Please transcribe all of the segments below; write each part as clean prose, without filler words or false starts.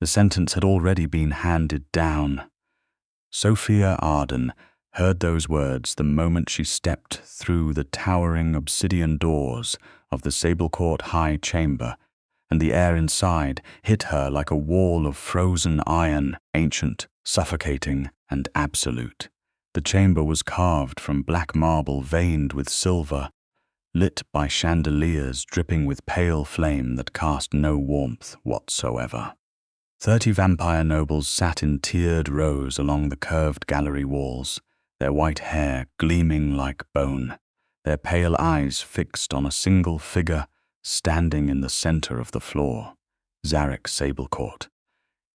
The sentence had already been handed down. Sophia Arden heard those words the moment she stepped through the towering obsidian doors of the Sablecourt High Chamber, and the air inside hit her like a wall of frozen iron, ancient, suffocating, and absolute. The chamber was carved from black marble veined with silver, lit by chandeliers dripping with pale flame that cast no warmth whatsoever. 30 vampire nobles sat in tiered rows along the curved gallery walls, their white hair gleaming like bone, their pale eyes fixed on a single figure standing in the center of the floor, Zarek Sablecourt.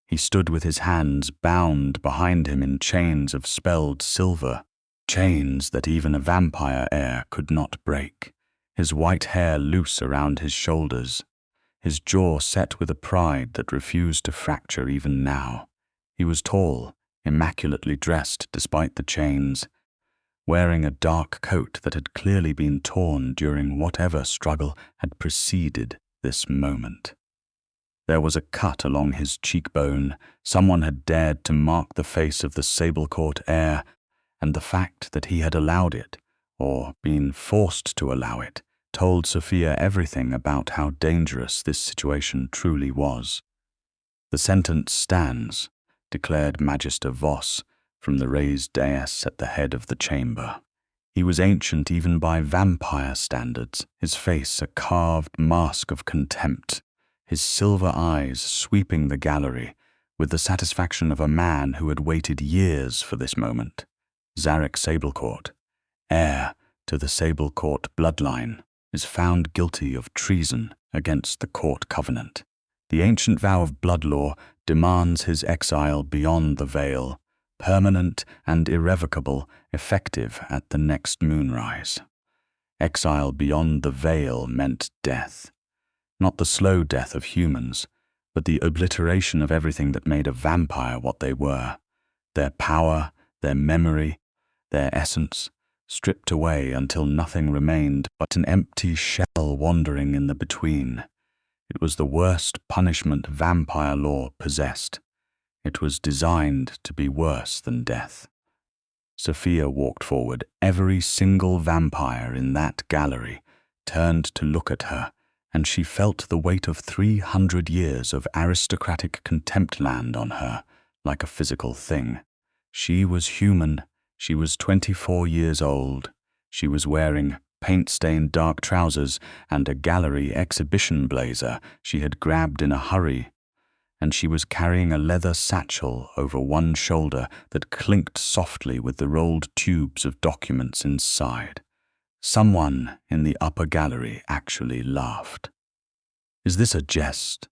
He stood with his hands bound behind him in chains of spelled silver, chains that even a vampire heir could not break, his white hair loose around his shoulders, his jaw set with a pride that refused to fracture even now. He was tall, immaculately dressed despite the chains, wearing a dark coat that had clearly been torn during whatever struggle had preceded this moment. There was a cut along his cheekbone. Someone had dared to mark the face of the Sablecourt heir, and the fact that he had allowed it, or been forced to allow it, told Sophia everything about how dangerous this situation truly was. "The sentence stands," declared Magister Voss from the raised dais at the head of the chamber. He was ancient even by vampire standards, his face a carved mask of contempt, his silver eyes sweeping the gallery with the satisfaction of a man who had waited years for this moment. Zarek Sablecourt, heir to the Sablecourt bloodline, is found guilty of treason against the court covenant. The ancient vow of blood law demands his exile beyond the veil, permanent and irrevocable, effective at the next moonrise. Exile beyond the veil meant death. Not the slow death of humans, but the obliteration of everything that made a vampire what they were. Their power, their memory, their essence, stripped away until nothing remained but an empty shell wandering in the between. It was the worst punishment vampire law possessed. It was designed to be worse than death. Sophia walked forward. Every single vampire in that gallery turned to look at her, and she felt the weight of 300 years of aristocratic contempt land on her, like a physical thing. She was human. She was 24 years old. She was wearing paint-stained dark trousers and a gallery exhibition blazer she had grabbed in a hurry, and she was carrying a leather satchel over one shoulder that clinked softly with the rolled tubes of documents inside. Someone in the upper gallery actually laughed. "Is this a jest?"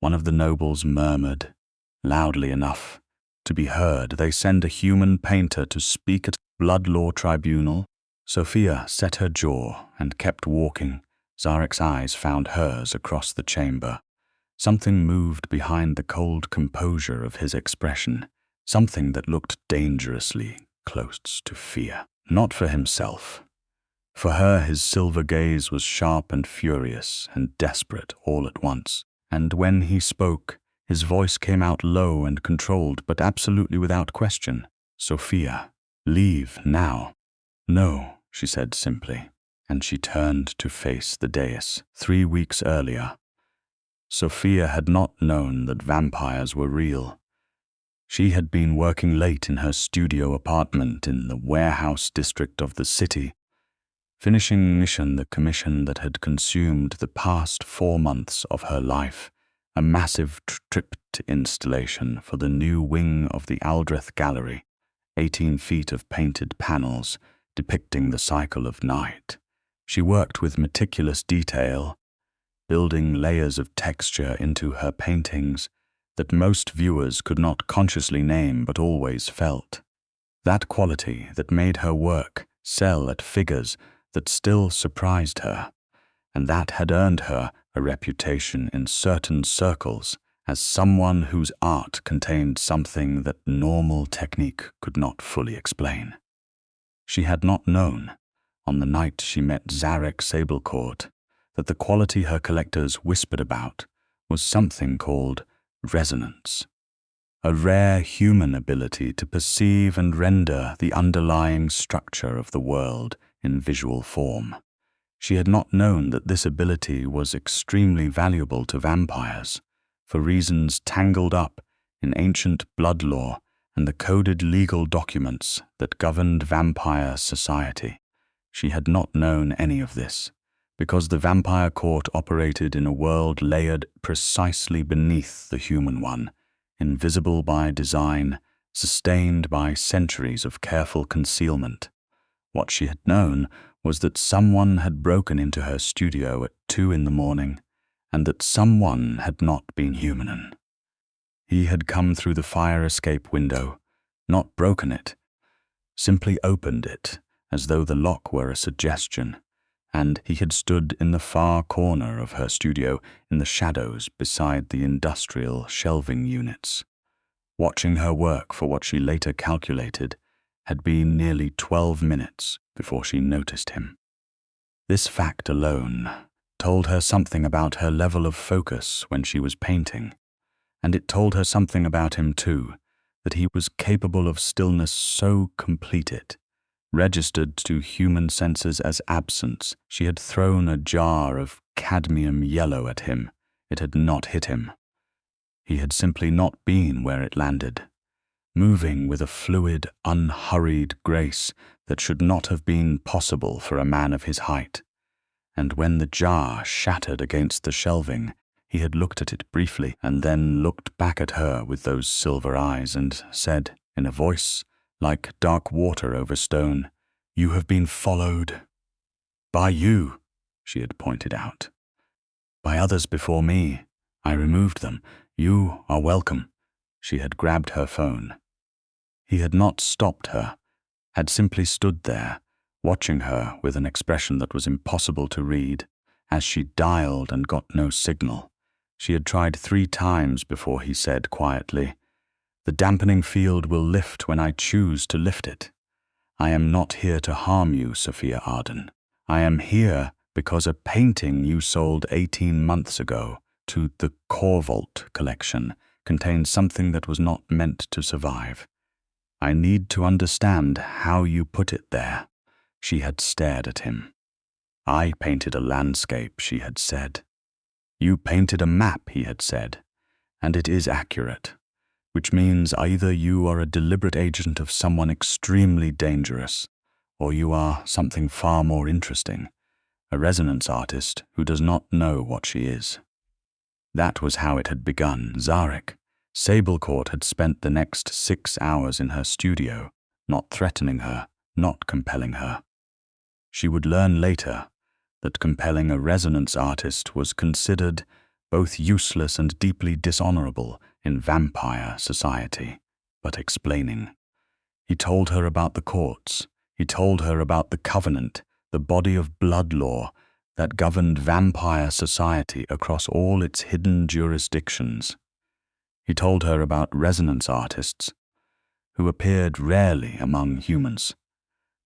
one of the nobles murmured, loudly enough to be heard. "They send a human painter to speak at blood law tribunal?" Sophia set her jaw and kept walking. Zarek's eyes found hers across the chamber. Something moved behind the cold composure of his expression, something that looked dangerously close to fear. Not for himself. For her, his silver gaze was sharp and furious and desperate all at once, and when he spoke, his voice came out low and controlled, but absolutely without question. "Sophia, leave now." "No," she said simply, and she turned to face the dais. 3 weeks earlier, Sophia had not known that vampires were real. She had been working late in her studio apartment in the warehouse district of the city, finishing the commission that had consumed the past 4 months of her life, a massive tripped installation for the new wing of the Aldreth Gallery, 18 feet of painted panels depicting the cycle of night. She worked with meticulous detail, building layers of texture into her paintings that most viewers could not consciously name but always felt. That quality that made her work sell at figures that still surprised her, and that had earned her a reputation in certain circles as someone whose art contained something that normal technique could not fully explain. She had not known, on the night she met Zarek Sablecourt, that the quality her collectors whispered about was something called resonance, a rare human ability to perceive and render the underlying structure of the world in visual form. She had not known that this ability was extremely valuable to vampires, for reasons tangled up in ancient blood law and the coded legal documents that governed vampire society. She had not known any of this, because the vampire court operated in a world layered precisely beneath the human one, invisible by design, sustained by centuries of careful concealment. What she had known was that someone had broken into her studio at 2 a.m, and that someone had not been human. He had come through the fire escape window, not broken it, simply opened it as though the lock were a suggestion, and he had stood in the far corner of her studio in the shadows beside the industrial shelving units, watching her work for what she later calculated had been nearly 12 minutes before she noticed him. This fact alone told her something about her level of focus when she was painting, and it told her something about him too, that he was capable of stillness so completed, registered to human senses as absence. She had thrown a jar of cadmium yellow at him. It had not hit him. He had simply not been where it landed, moving with a fluid, unhurried grace that should not have been possible for a man of his height. And when the jar shattered against the shelving, he had looked at it briefly and then looked back at her with those silver eyes and said, in a voice like dark water over stone, "You have been followed." "By you," she had pointed out. "By others before me. I removed them. You are welcome." She had grabbed her phone. He had not stopped her, had simply stood there, watching her with an expression that was impossible to read, as she dialed and got no signal. She had tried 3 times before he said quietly, "The dampening field will lift when I choose to lift it. I am not here to harm you, Sophia Arden. I am here because a painting you sold 18 months ago to the Corvault collection contains something that was not meant to survive. I need to understand how you put it there." She had stared at him. "I painted a landscape," she had said. "You painted a map," he had said, "and it is accurate, which means either you are a deliberate agent of someone extremely dangerous, or you are something far more interesting, a resonance artist who does not know what she is." That was how it had begun. Zarek Sablecourt had spent the next 6 hours in her studio, not threatening her, not compelling her. She would learn later that compelling a resonance artist was considered both useless and deeply dishonorable in vampire society, but explaining. He told her about the courts. He told her about the covenant, the body of blood law that governed vampire society across all its hidden jurisdictions. He told her about resonance artists, who appeared rarely among humans,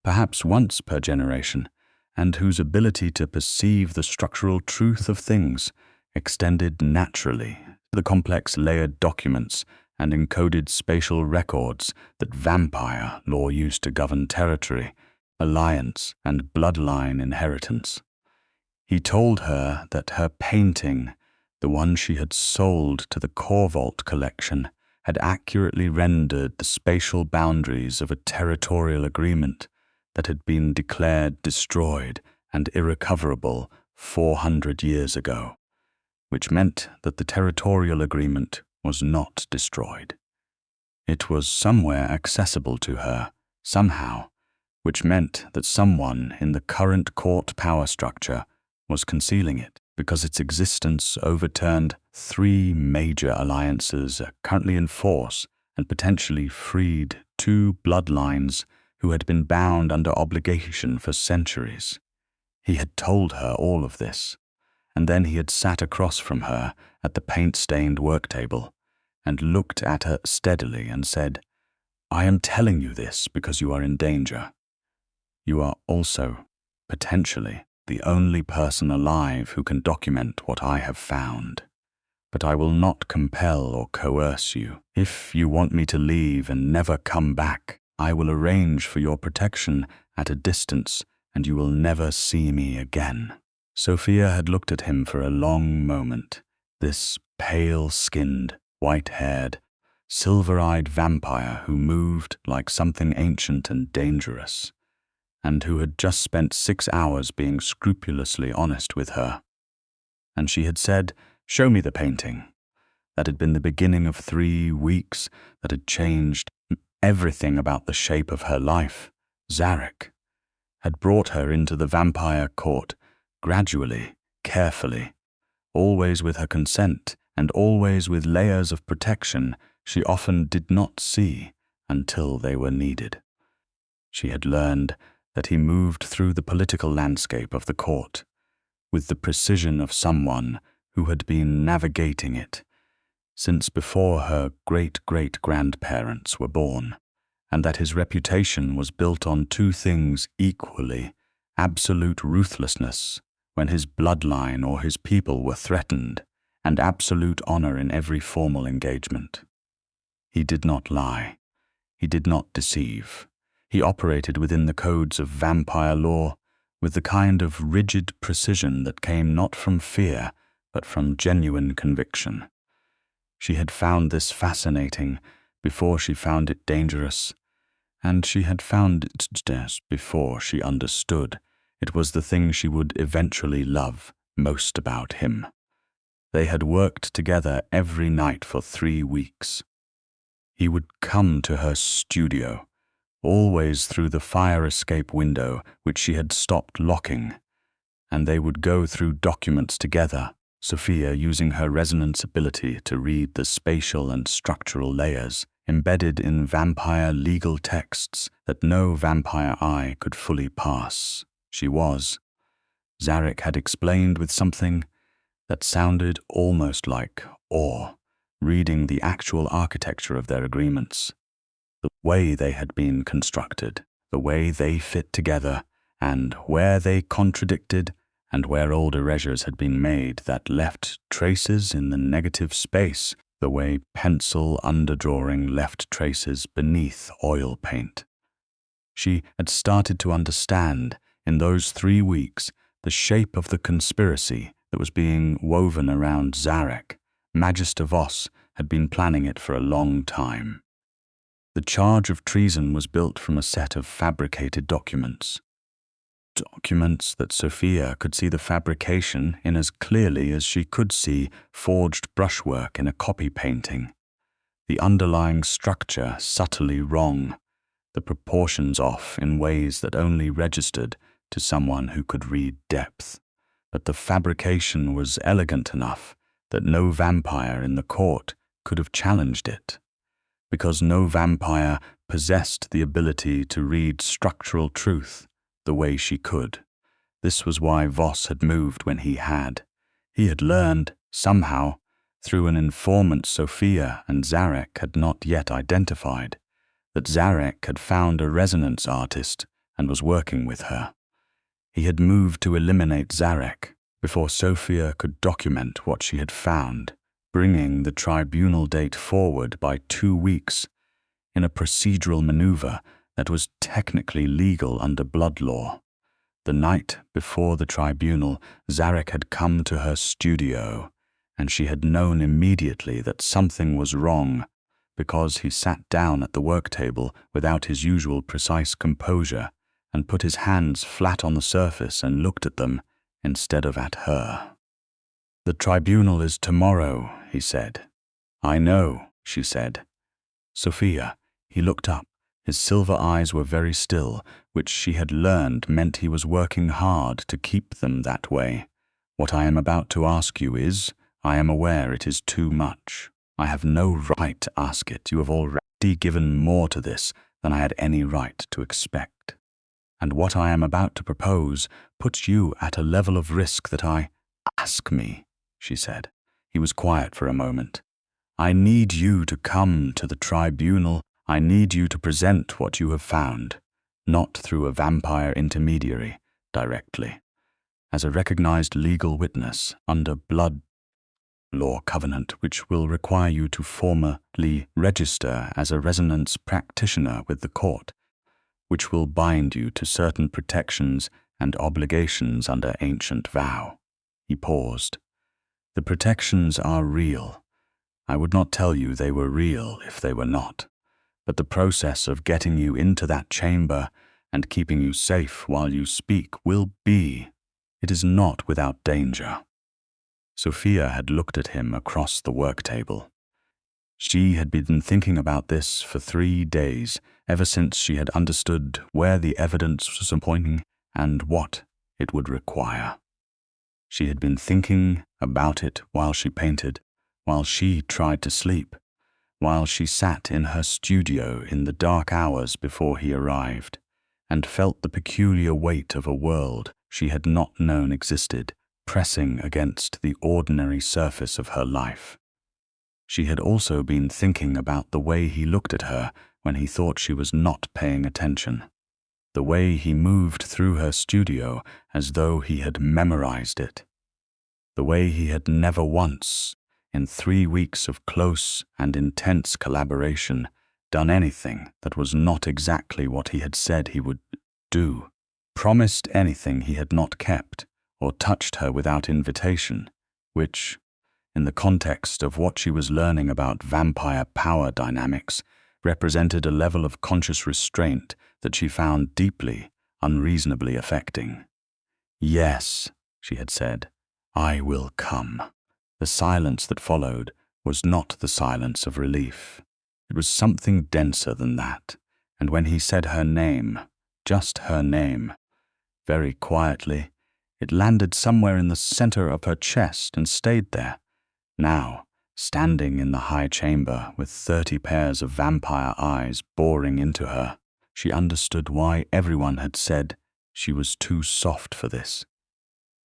perhaps once per generation, and whose ability to perceive the structural truth of things extended naturally to the complex layered documents and encoded spatial records that vampire law used to govern territory, alliance, and bloodline inheritance. He told her that her painting, the one she had sold to the Corvault collection, had accurately rendered the spatial boundaries of a territorial agreement that had been declared destroyed and irrecoverable 400 years ago, which meant that the territorial agreement was not destroyed. It was somewhere accessible to her, somehow, which meant that someone in the current court power structure was concealing it, because its existence overturned 3 major alliances currently in force and potentially freed 2 bloodlines who had been bound under obligation for centuries. He had told her all of this, and then he had sat across from her at the paint-stained work table and looked at her steadily and said, "I am telling you this because you are in danger. You are also, potentially, the only person alive who can document what I have found. but I will not compel or coerce you. If you want me to leave and never come back, I will arrange for your protection at a distance, and you will never see me again." Sophia had looked at him for a long moment, this pale-skinned, white-haired, silver-eyed vampire who moved like something ancient and dangerous, and who had just spent 6 hours being scrupulously honest with her. And she had said, "Show me the painting." That had been the beginning of 3 weeks that had changed everything about the shape of her life. Zarek had brought her into the vampire court, gradually, carefully, always with her consent, and always with layers of protection she often did not see until they were needed. She had learned that he moved through the political landscape of the court with the precision of someone who had been navigating it since before her great-great-grandparents were born, and that his reputation was built on 2 things equally: absolute ruthlessness when his bloodline or his people were threatened, and absolute honor in every formal engagement. He did not lie. He did not deceive. He operated within the codes of vampire law with the kind of rigid precision that came not from fear, but from genuine conviction. She had found this fascinating before she found it dangerous, and she had found it before she understood it was the thing she would eventually love most about him. They had worked together every night for 3 weeks. He would come to her studio, always through the fire escape window which she had stopped locking, and they would go through documents together, Sophia using her resonance ability to read the spatial and structural layers embedded in vampire legal texts that no vampire eye could fully pass. She was, Zarek had explained with something that sounded almost like awe, reading the actual architecture of their agreements, the way they had been constructed, the way they fit together, and where they contradicted, and where old erasures had been made that left traces in the negative space, the way pencil underdrawing left traces beneath oil paint. She had started to understand, in those 3 weeks, the shape of the conspiracy that was being woven around Zarek. Magister Voss had been planning it for a long time. The charge of treason was built from a set of fabricated documents that Sophia could see the fabrication in as clearly as she could see forged brushwork in a copy painting. The underlying structure subtly wrong, the proportions off in ways that only registered to someone who could read depth. But the fabrication was elegant enough that no vampire in the court could have challenged it, because no vampire possessed the ability to read structural truth the way she could. This was why Voss had moved when he had. He had learned, somehow, through an informant Sophia and Zarek had not yet identified, that Zarek had found a resonance artist and was working with her. He had moved to eliminate Zarek before Sophia could document what she had found, bringing the tribunal date forward by 2 weeks in a procedural maneuver that was technically legal under blood law. The night before the tribunal, Zarek had come to her studio, and she had known immediately that something was wrong because he sat down at the work table without his usual precise composure and put his hands flat on the surface and looked at them instead of at her. "The tribunal is tomorrow," he said. "I know," she said. "Sophia," he looked up. His silver eyes were very still, which she had learned meant he was working hard to keep them that way. "What I am about to ask you is, I am aware it is too much. I have no right to ask it. You have already given more to this than I had any right to expect. And what I am about to propose puts you at a level of risk that I—" "Ask me," she said. He was quiet for a moment. "I need you to come to the tribunal. I need you to present what you have found, not through a vampire intermediary, directly, as a recognized legal witness under blood law covenant which will require you to formally register as a resonance practitioner with the court, which will bind you to certain protections and obligations under ancient vow." He paused. "The protections are real. I would not tell you they were real if they were not. But the process of getting you into that chamber and keeping you safe while you speak will be. It is not without danger." Sophia had looked at him across the work table. She had been thinking about this for 3 days, ever since she had understood where the evidence was pointing and what it would require. She had been thinking about it while she painted, while she tried to sleep, while she sat in her studio in the dark hours before he arrived, and felt the peculiar weight of a world she had not known existed pressing against the ordinary surface of her life. She had also been thinking about the way he looked at her when he thought she was not paying attention, the way he moved through her studio as though he had memorized it, the way he had never once, in 3 weeks of close and intense collaboration, done anything that was not exactly what he had said he would do, promised anything he had not kept, or touched her without invitation, which, in the context of what she was learning about vampire power dynamics, represented a level of conscious restraint that she found deeply, unreasonably affecting. "Yes," she had said, "I will come." The silence that followed was not the silence of relief. It was something denser than that, and when he said her name, just her name, very quietly, it landed somewhere in the center of her chest and stayed there. Now, standing in the high chamber with 30 pairs of vampire eyes boring into her, she understood why everyone had said she was too soft for this.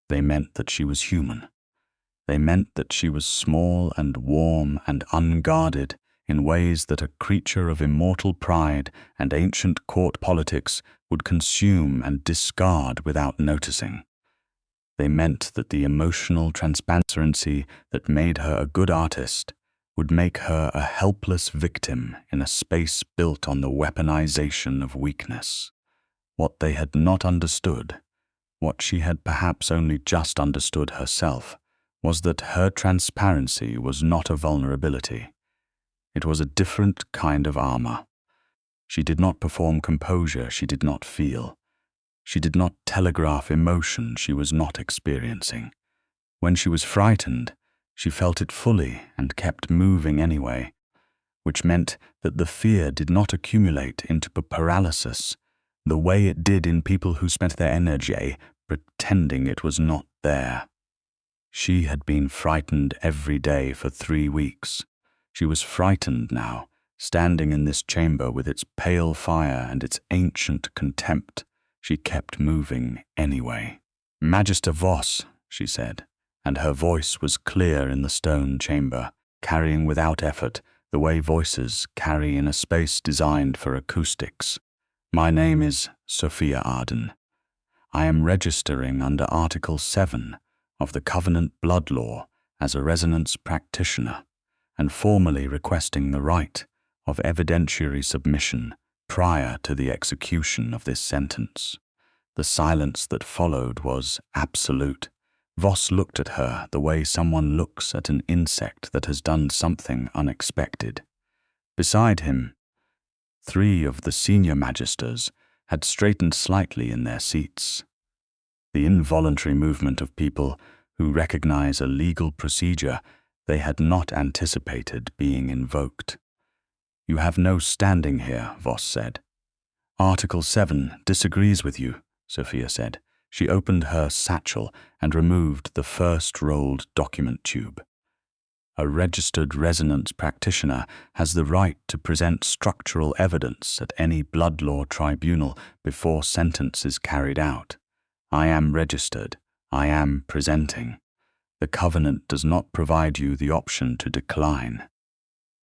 They meant that she was human. They meant that she was small and warm and unguarded in ways that a creature of immortal pride and ancient court politics would consume and discard without noticing. They meant that the emotional transparency that made her a good artist would make her a helpless victim in a space built on the weaponization of weakness. What they had not understood, what she had perhaps only just understood herself, was that her transparency was not a vulnerability. It was a different kind of armor. She did not perform composure she did not feel. She did not telegraph emotion she was not experiencing. When she was frightened, she felt it fully and kept moving anyway, which meant that the fear did not accumulate into paralysis the way it did in people who spent their energy pretending it was not there. She had been frightened every day for 3 weeks. She was frightened now, standing in this chamber with its pale fire and its ancient contempt. She kept moving anyway. "Magister Voss," she said, and her voice was clear in the stone chamber, carrying without effort the way voices carry in a space designed for acoustics. "My name is Sophia Arden. I am registering under Article 7 of the Covenant Blood Law as a resonance practitioner, and formally requesting the right of evidentiary submission prior to the execution of this sentence." The silence that followed was absolute. Voss looked at her the way someone looks at an insect that has done something unexpected. Beside him, 3 of the senior magisters had straightened slightly in their seats. The involuntary movement of people who recognize a legal procedure they had not anticipated being invoked. "You have no standing here," Voss said. "Article 7 disagrees with you," Sophia said. She opened her satchel and removed the first rolled document tube. "A registered resonance practitioner has the right to present structural evidence at any blood law tribunal before sentence is carried out. I am registered. I am presenting. The covenant does not provide you the option to decline."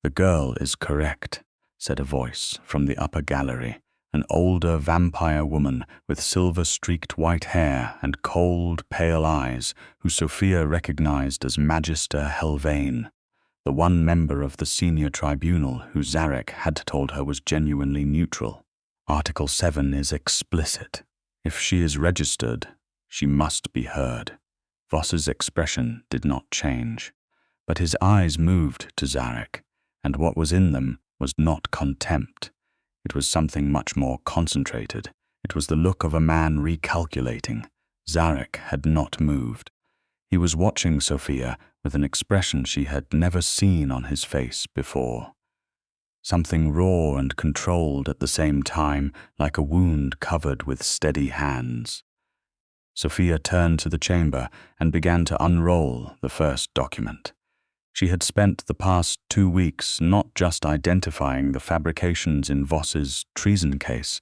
"The girl is correct," said a voice from the upper gallery, an older vampire woman with silver-streaked white hair and cold, pale eyes, who Sophia recognized as Magister Helvane, the one member of the senior tribunal who Zarek had told her was genuinely neutral. Article 7 is explicit. If she is registered, she must be heard. Voss's expression did not change, but his eyes moved to Zarek, and what was in them was not contempt. It was something much more concentrated. It was the look of a man recalculating. Zarek had not moved. He was watching Sophia with an expression she had never seen on his face before. Something raw and controlled at the same time, like a wound covered with steady hands. Sophia turned to the chamber and began to unroll the first document. She had spent the past 2 weeks not just identifying the fabrications in Voss's treason case,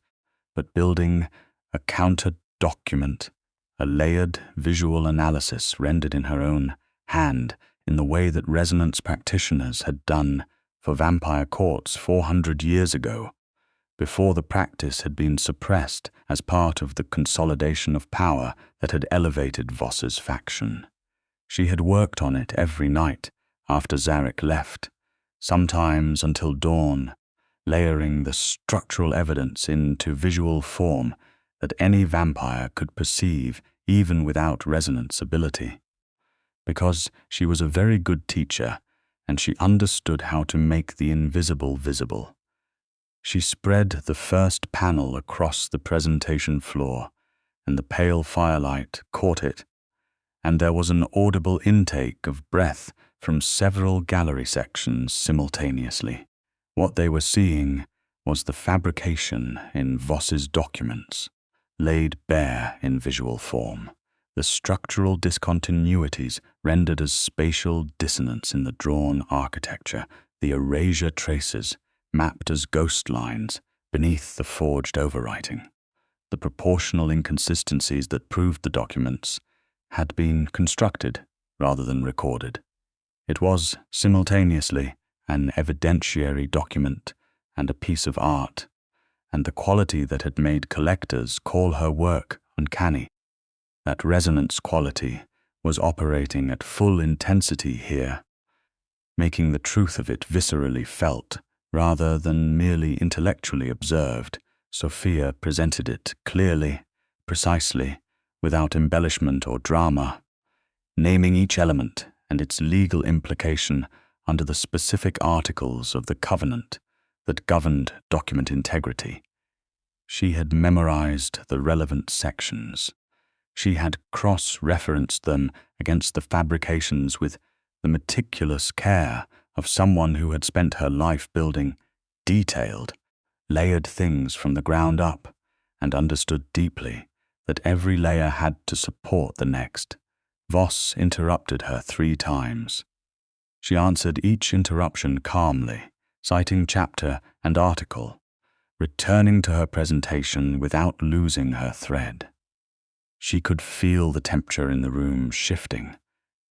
but building a counter-document, a layered visual analysis rendered in her own hand in the way that resonance practitioners had done for vampire courts 400 years ago, before the practice had been suppressed as part of the consolidation of power that had elevated Voss's faction. She had worked on it every night after Zarek left, sometimes until dawn, layering the structural evidence into visual form that any vampire could perceive even without resonance ability. Because she was a very good teacher, and she understood how to make the invisible visible. She spread the first panel across the presentation floor, and the pale firelight caught it, and there was an audible intake of breath from several gallery sections simultaneously. What they were seeing was the fabrication in Voss's documents, laid bare in visual form, the structural discontinuities rendered as spatial dissonance in the drawn architecture, the erasure traces mapped as ghost lines beneath the forged overwriting. The proportional inconsistencies that proved the documents had been constructed rather than recorded. It was simultaneously an evidentiary document and a piece of art, and the quality that had made collectors call her work uncanny. That resonance quality was operating at full intensity here, making the truth of it viscerally felt rather than merely intellectually observed. Sophia presented it clearly, precisely, without embellishment or drama, naming each element and its legal implication under the specific articles of the covenant that governed document integrity. She had memorized the relevant sections. She had cross-referenced them against the fabrications with the meticulous care of someone who had spent her life building detailed, layered things from the ground up, and understood deeply that every layer had to support the next. Voss interrupted her 3 times. She answered each interruption calmly, citing chapter and article, returning to her presentation without losing her thread. She could feel the temperature in the room shifting,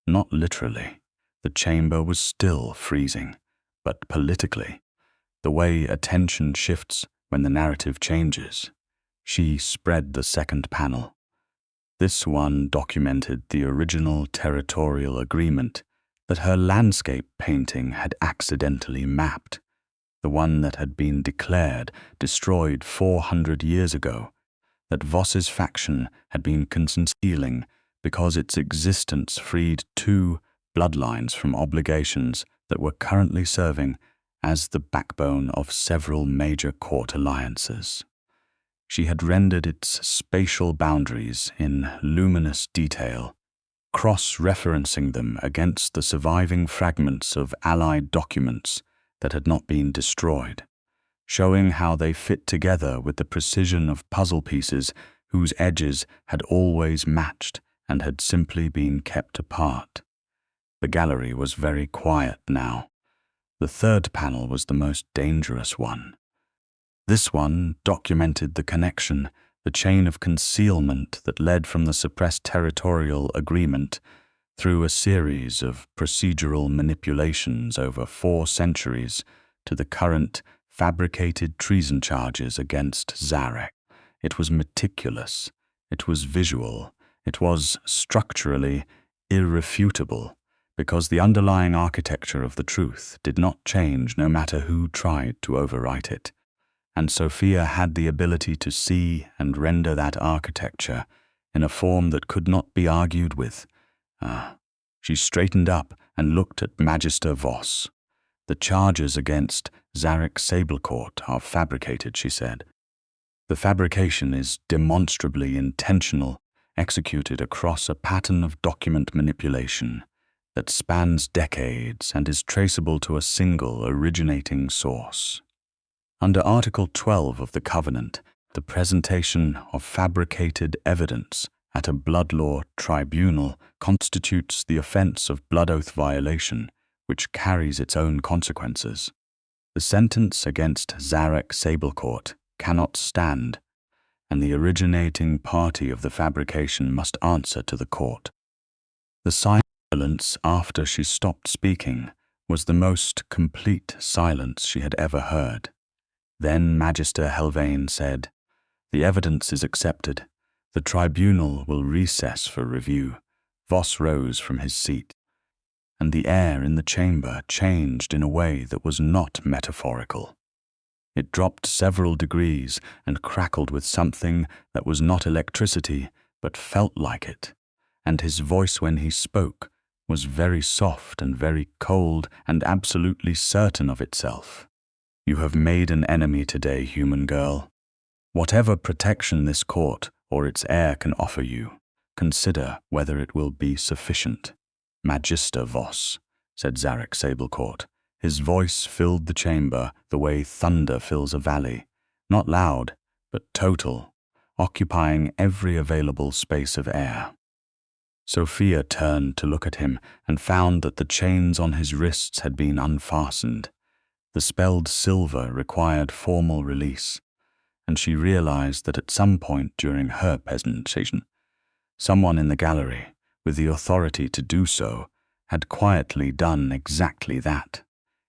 not literally. The chamber was still freezing, but politically, the way attention shifts when the narrative changes. She spread the second panel. This one documented the original territorial agreement that her landscape painting had accidentally mapped, the one that had been declared destroyed 400 years ago, that Voss's faction had been concealing because its existence freed 2 bloodlines from obligations that were currently serving as the backbone of several major court alliances. She had rendered its spatial boundaries in luminous detail, cross-referencing them against the surviving fragments of allied documents that had not been destroyed, showing how they fit together with the precision of puzzle pieces whose edges had always matched and had simply been kept apart. The gallery was very quiet now. The third panel was the most dangerous one. This one documented the connection, the chain of concealment that led from the suppressed territorial agreement through a series of procedural manipulations over 4 centuries to the current fabricated treason charges against Zarek. It was meticulous, it was visual, it was structurally irrefutable, because the underlying architecture of the truth did not change no matter who tried to overwrite it. And Sophia had the ability to see and render that architecture in a form that could not be argued with. She straightened up and looked at Magister Voss. "The charges against Zarek Sablecourt are fabricated," she said. "The fabrication is demonstrably intentional, executed across a pattern of document manipulation that spans decades and is traceable to a single originating source. Under Article 12 of the Covenant, the presentation of fabricated evidence at a blood law tribunal constitutes the offense of blood oath violation, which carries its own consequences. The sentence against Zarek Sablecourt cannot stand, and the originating party of the fabrication must answer to the court." The silence after she stopped speaking was the most complete silence she had ever heard. Then Magister Helvain said, "The evidence is accepted. The tribunal will recess for review." Voss rose from his seat, and the air in the chamber changed in a way that was not metaphorical. It dropped several degrees and crackled with something that was not electricity but felt like it, and his voice when he spoke was very soft and very cold and absolutely certain of itself. "You have made an enemy today, human girl. Whatever protection this court or its heir can offer you, consider whether it will be sufficient." "Magister Voss," said Zarek Sablecourt. His voice filled the chamber the way thunder fills a valley, not loud, but total, occupying every available space of air. Sophia turned to look at him and found that the chains on his wrists had been unfastened. The spelled silver required formal release, and she realized that at some point during her presentation, someone in the gallery, with the authority to do so, had quietly done exactly that.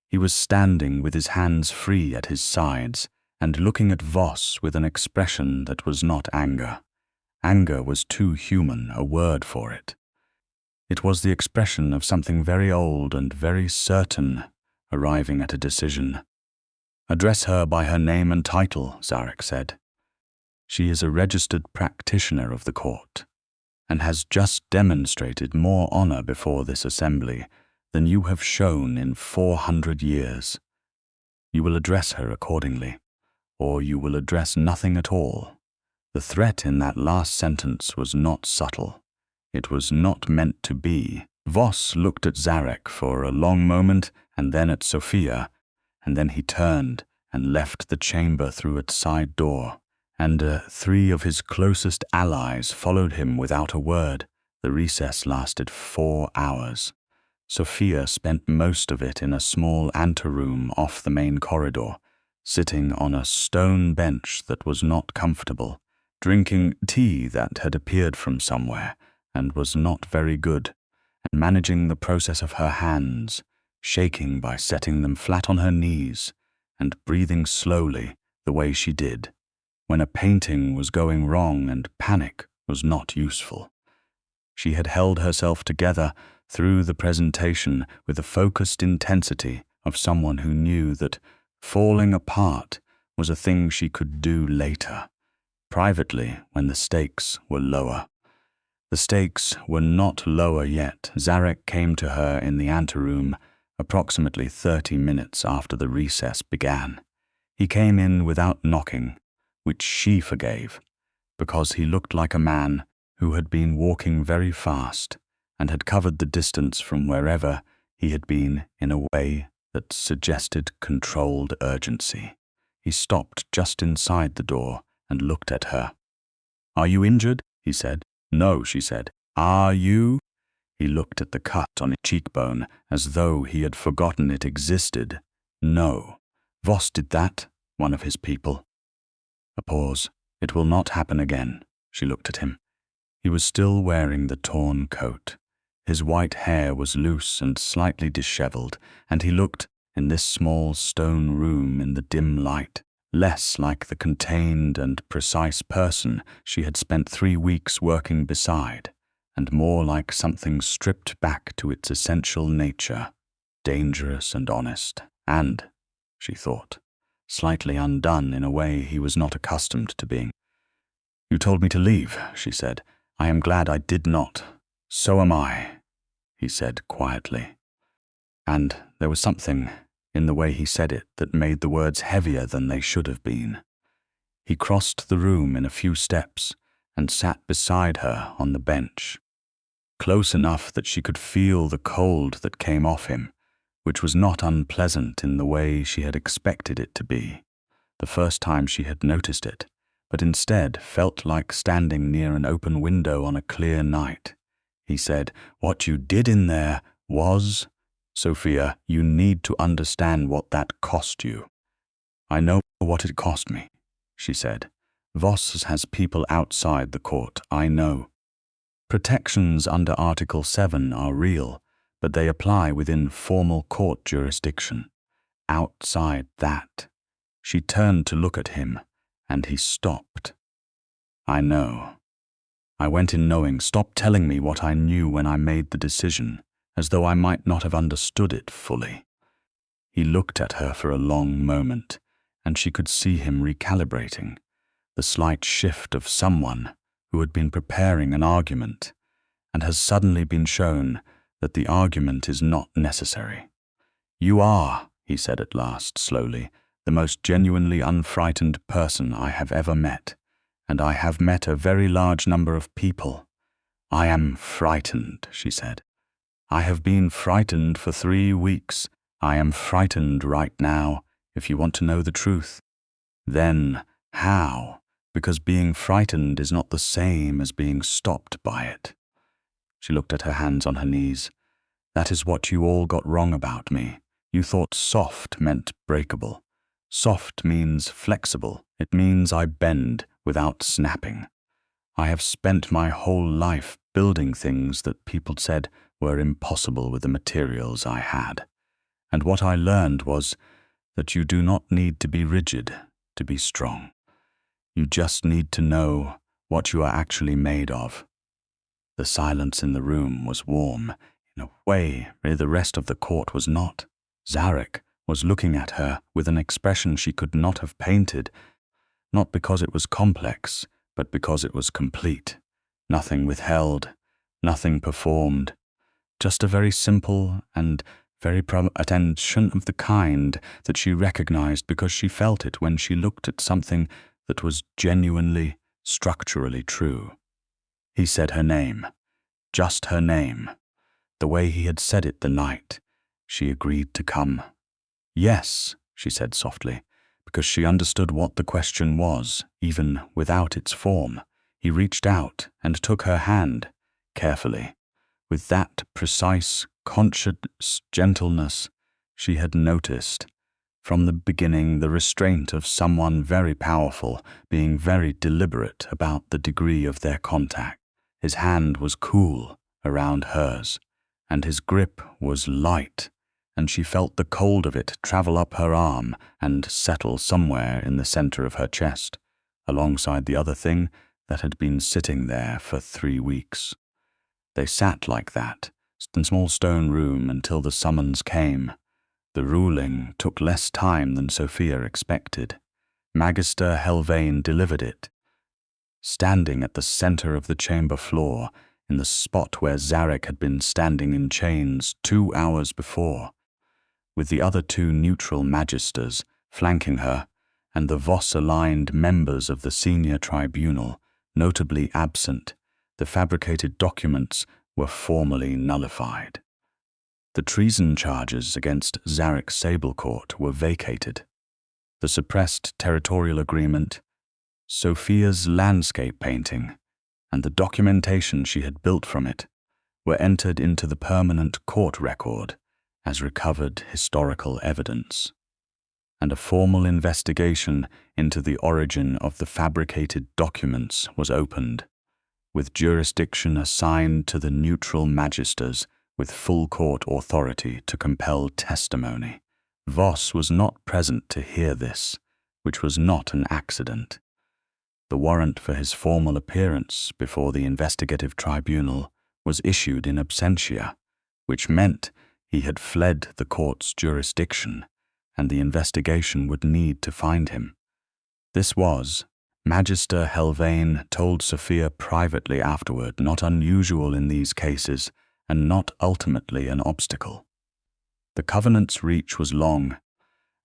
He was standing with his hands free at his sides and looking at Voss with an expression that was not anger. Anger was too human a word for it. It was the expression of something very old and very certain, arriving at a decision. "Address her by her name and title," Zarek said. "She is a registered practitioner of the court, and has just demonstrated more honor before this assembly than you have shown in 400 years. You will address her accordingly, or you will address nothing at all." The threat in that last sentence was not subtle. It was not meant to be. Voss looked at Zarek for a long moment, and then at Sophia, and then he turned and left the chamber through its side door, and 3 of his closest allies followed him without a word. The recess lasted 4 hours. Sophia spent most of it in a small anteroom off the main corridor, sitting on a stone bench that was not comfortable, drinking tea that had appeared from somewhere and was not very good, and managing the process of her hands, shaking by setting them flat on her knees and breathing slowly the way she did, when a painting was going wrong and panic was not useful. She had held herself together through the presentation with the focused intensity of someone who knew that falling apart was a thing she could do later, privately when the stakes were lower. The stakes were not lower yet. Zarek came to her in the anteroom approximately 30 minutes after the recess began. He came in without knocking, which she forgave, because he looked like a man who had been walking very fast and had covered the distance from wherever he had been in a way that suggested controlled urgency. He stopped just inside the door and looked at her. "Are you injured?" he said. "No," she said. "Are you?" He looked at the cut on his cheekbone as though he had forgotten it existed. "No. Voss did that, one of his people." A pause. "It will not happen again." She looked at him. He was still wearing the torn coat. His white hair was loose and slightly disheveled, and he looked in this small stone room in the dim light, less like the contained and precise person she had spent 3 weeks working beside, and more like something stripped back to its essential nature, dangerous and honest, and, she thought, slightly undone in a way he was not accustomed to being. "You told me to leave," she said. "I am glad I did not." "So am I," he said quietly. And there was something in the way he said it that made the words heavier than they should have been. He crossed the room in a few steps and sat beside her on the bench, close enough that she could feel the cold that came off him, which was not unpleasant in the way she had expected it to be, the first time she had noticed it, but instead felt like standing near an open window on a clear night. He said, "What you did in there was, Sophia, you need to understand what that cost you." "I know what it cost me," she said. "Voss has people outside the court, I know. Protections under Article 7 are real, but they apply within formal court jurisdiction. Outside that." She turned to look at him, and he stopped. "I know. I went in knowing. Stop telling me what I knew when I made the decision, as though I might not have understood it fully." He looked at her for a long moment, and she could see him recalibrating, the slight shift of someone who had been preparing an argument and has suddenly been shown that the argument is not necessary. "You are," he said at last, slowly, "the most genuinely unfrightened person I have ever met, and I have met a very large number of people." "I am frightened," she said. "I have been frightened for 3 weeks. I am frightened right now, if you want to know the truth." "Then how? Because being frightened is not the same as being stopped by it." She looked at her hands on her knees. "That is what you all got wrong about me. You thought soft meant breakable. Soft means flexible. It means I bend without snapping. I have spent my whole life building things that people said were impossible with the materials I had. And what I learned was that you do not need to be rigid to be strong. You just need to know what you are actually made of." The silence in the room was warm, in a way the rest of the court was not. Zarek was looking at her with an expression she could not have painted, not because it was complex, but because it was complete. Nothing withheld, nothing performed, just a very simple and very attention of the kind that she recognized because she felt it when she looked at something that was genuinely, structurally true. He said her name, just her name, the way he had said it the night she agreed to come. "Yes," she said softly, because she understood what the question was, even without its form. He reached out and took her hand, carefully, with that precise, conscious gentleness she had noticed from the beginning, the restraint of someone very powerful being very deliberate about the degree of their contact. His hand was cool around hers, and his grip was light, and she felt the cold of it travel up her arm and settle somewhere in the center of her chest, alongside the other thing that had been sitting there for 3 weeks. They sat like that, in a small stone room until the summons came. The ruling took less time than Sophia expected. Magister Helvane delivered it, standing at the center of the chamber floor, in the spot where Zarek had been standing in chains 2 hours before, with the other 2 neutral magisters flanking her, and the Voss-aligned members of the senior tribunal notably absent. The fabricated documents were formally nullified. The treason charges against Zarek Sablecourt were vacated. The suppressed territorial agreement, Sophia's landscape painting, and the documentation she had built from it were entered into the permanent court record as recovered historical evidence, and a formal investigation into the origin of the fabricated documents was opened, with jurisdiction assigned to the neutral magisters with full court authority to compel testimony, Voss was not present to hear this, which was not an accident. The warrant for his formal appearance before the investigative tribunal was issued in absentia, which meant he had fled the court's jurisdiction, and the investigation would need to find him. This was, Magister Helvane told Sophia privately afterward, not unusual in these cases, and not ultimately an obstacle. The Covenant's reach was long,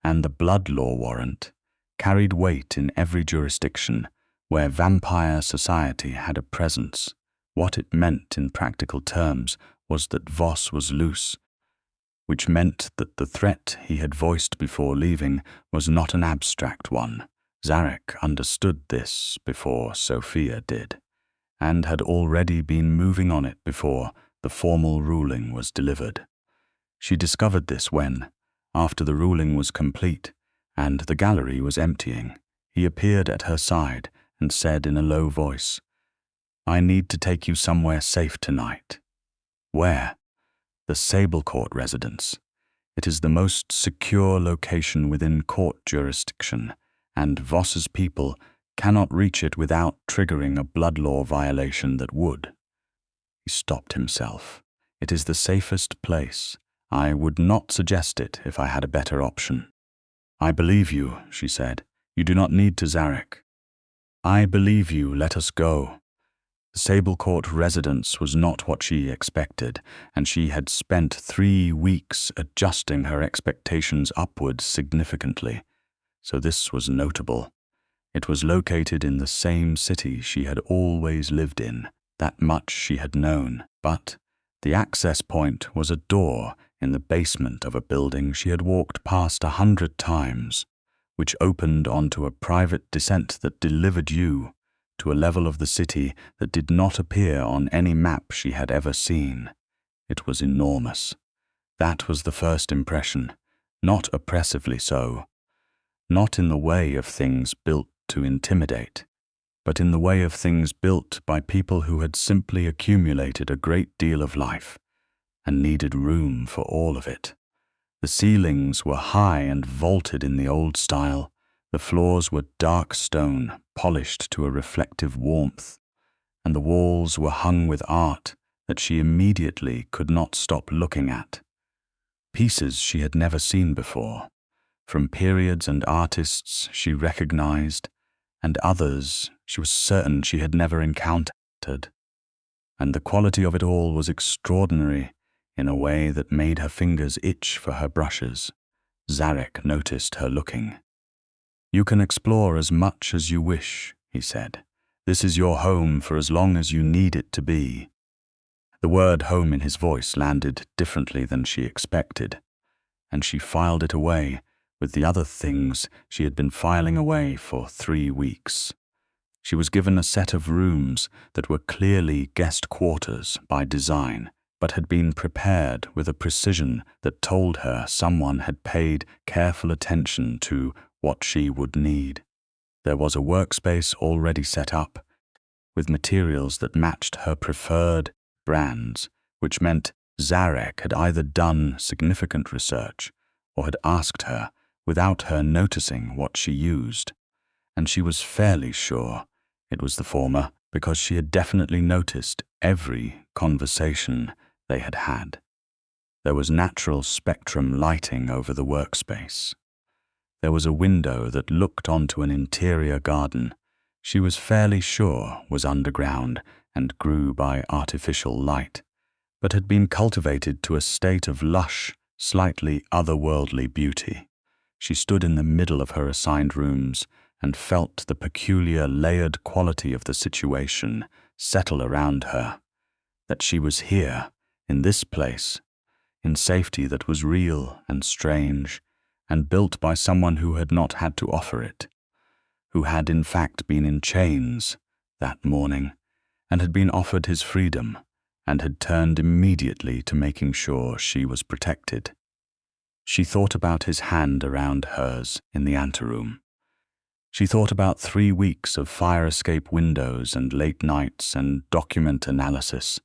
and the blood law warrant carried weight in every jurisdiction where vampire society had a presence. What it meant in practical terms was that Voss was loose, which meant that the threat he had voiced before leaving was not an abstract one. Zarek understood this before Sophia did, and had already been moving on it before the formal ruling was delivered. She discovered this when, after the ruling was complete and the gallery was emptying, he appeared at her side and said in a low voice, "I need to take you somewhere safe tonight." "Where?" "The Sablecourt residence. It is the most secure location within court jurisdiction, and Voss's people cannot reach it without triggering a blood law violation that would." He stopped himself. "It is the safest place. I would not suggest it if I had a better option." "I believe you," she said. "You do not need to, Zarek." "I believe you. Let us go." The Sablecourt residence was not what she expected, and she had spent 3 weeks adjusting her expectations upwards significantly. So this was notable. It was located in the same city she had always lived in. That much she had known. But the access point was a door in the basement of a building she had walked past 100 times, which opened onto a private descent that delivered you to a level of the city that did not appear on any map she had ever seen. It was enormous. That was the first impression, not oppressively so. Not in the way of things built to intimidate, but in the way of things built by people who had simply accumulated a great deal of life and needed room for all of it. The ceilings were high and vaulted in the old style. The floors were dark stone, polished to a reflective warmth, and the walls were hung with art that she immediately could not stop looking at. Pieces she had never seen before, from periods and artists she recognized, and others she was certain she had never encountered. And the quality of it all was extraordinary in a way that made her fingers itch for her brushes. Zarek noticed her looking. "You can explore as much as you wish," he said. "This is your home for as long as you need it to be." The word home in his voice landed differently than she expected, and she filed it away with the other things she had been filing away for 3 weeks. She was given a set of rooms that were clearly guest quarters by design, but had been prepared with a precision that told her someone had paid careful attention to what she would need. There was a workspace already set up, with materials that matched her preferred brands, which meant Zarek had either done significant research or had asked her without her noticing what she used, and she was fairly sure it was the former because she had definitely noticed every conversation they had had. There was natural spectrum lighting over the workspace. There was a window that looked onto an interior garden she was fairly sure was underground and grew by artificial light, but had been cultivated to a state of lush, slightly otherworldly beauty. She stood in the middle of her assigned rooms and felt the peculiar layered quality of the situation settle around her, that she was here, in this place, in safety that was real and strange, and built by someone who had not had to offer it, who had in fact been in chains that morning, and had been offered his freedom, and had turned immediately to making sure she was protected. She thought about his hand around hers in the anteroom. She thought about 3 weeks of fire escape windows and late nights and document analysis,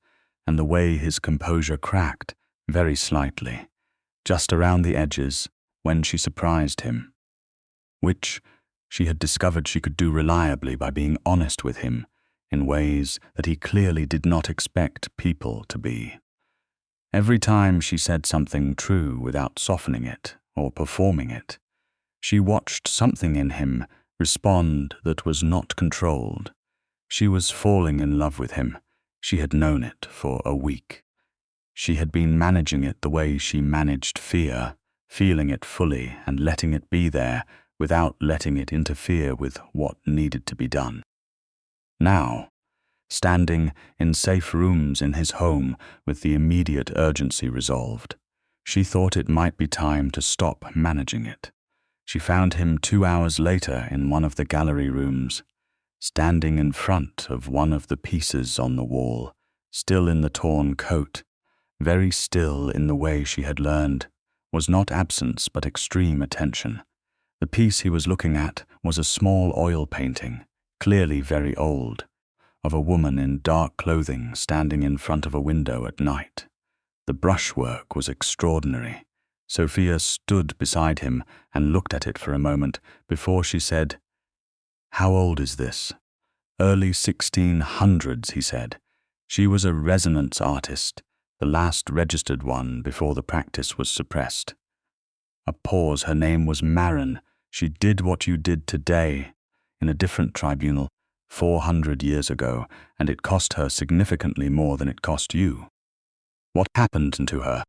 and the way his composure cracked, very slightly, just around the edges, when she surprised him, which she had discovered she could do reliably by being honest with him in ways that he clearly did not expect people to be. Every time she said something true without softening it or performing it, she watched something in him respond that was not controlled. She was falling in love with him. She had known it for a week. She had been managing it the way she managed fear, feeling it fully and letting it be there without letting it interfere with what needed to be done. Now, standing in safe rooms in his home with the immediate urgency resolved, she thought it might be time to stop managing it. She found him 2 hours later in one of the gallery rooms, standing in front of one of the pieces on the wall, still in the torn coat, very still in the way she had learned, was not absence but extreme attention. The piece he was looking at was a small oil painting, clearly very old, of a woman in dark clothing standing in front of a window at night. The brushwork was extraordinary. Sophia stood beside him and looked at it for a moment before she said, "How old is this?" "Early 1600s, he said. She was a resonance artist, the last registered one before the practice was suppressed. A pause. Her name was Marin. She did what you did today, in a different tribunal, 400 years ago, and it cost her significantly more than it cost you. What happened to her?"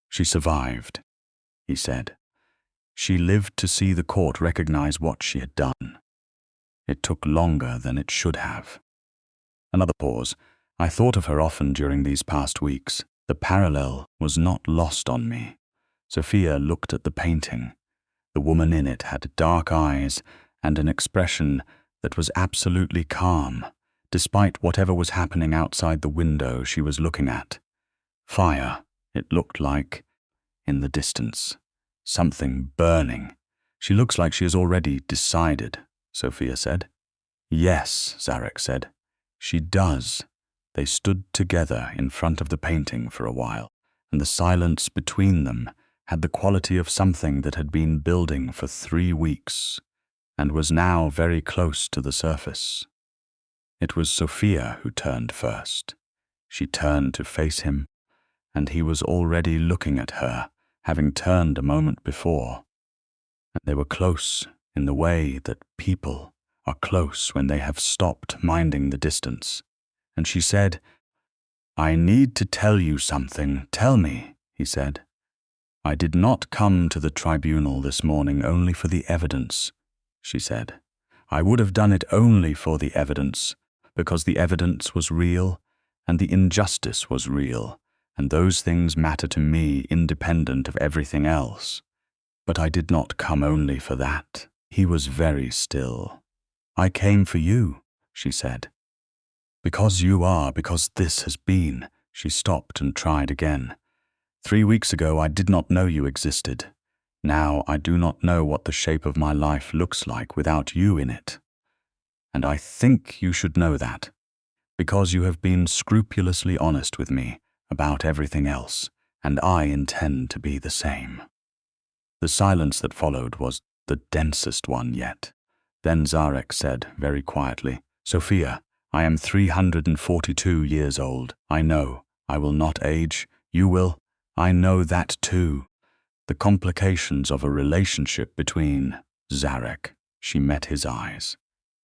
"She survived," he said. "She lived to see the court recognize what she had done. It took longer than it should have." Another pause. "I thought of her often during these past weeks. The parallel was not lost on me." Sophia looked at the painting. The woman in it had dark eyes and an expression that was absolutely calm, despite whatever was happening outside the window she was looking at. Fire, it looked like, in the distance. Something burning. "She looks like she has already decided," Sophia said. "Yes," Zarek said. "She does." They stood together in front of the painting for a while, and the silence between them had the quality of something that had been building for 3 weeks and was now very close to the surface. It was Sophia who turned first. She turned to face him, and he was already looking at her, having turned a moment before. And they were close in the way that people are close when they have stopped minding the distance. And she said, "I need to tell you something. Tell me," he said. "I did not come to the tribunal this morning only for the evidence," she said. "I would have done it only for the evidence, because the evidence was real and the injustice was real, and those things matter to me independent of everything else. But I did not come only for that." He was very still. "I came for you," she said. "Because this has been." She stopped and tried again. 3 weeks ago I did not know you existed. Now I do not know what the shape of my life looks like without you in it. And I think you should know that, because you have been scrupulously honest with me about everything else, and I intend to be the same." The silence that followed was the densest one yet. Then Zarek said very quietly, "Sophia, I am 342 years old. I know I will not age. You will. I know that too. The complications of a relationship between..." "Zarek," she met his eyes.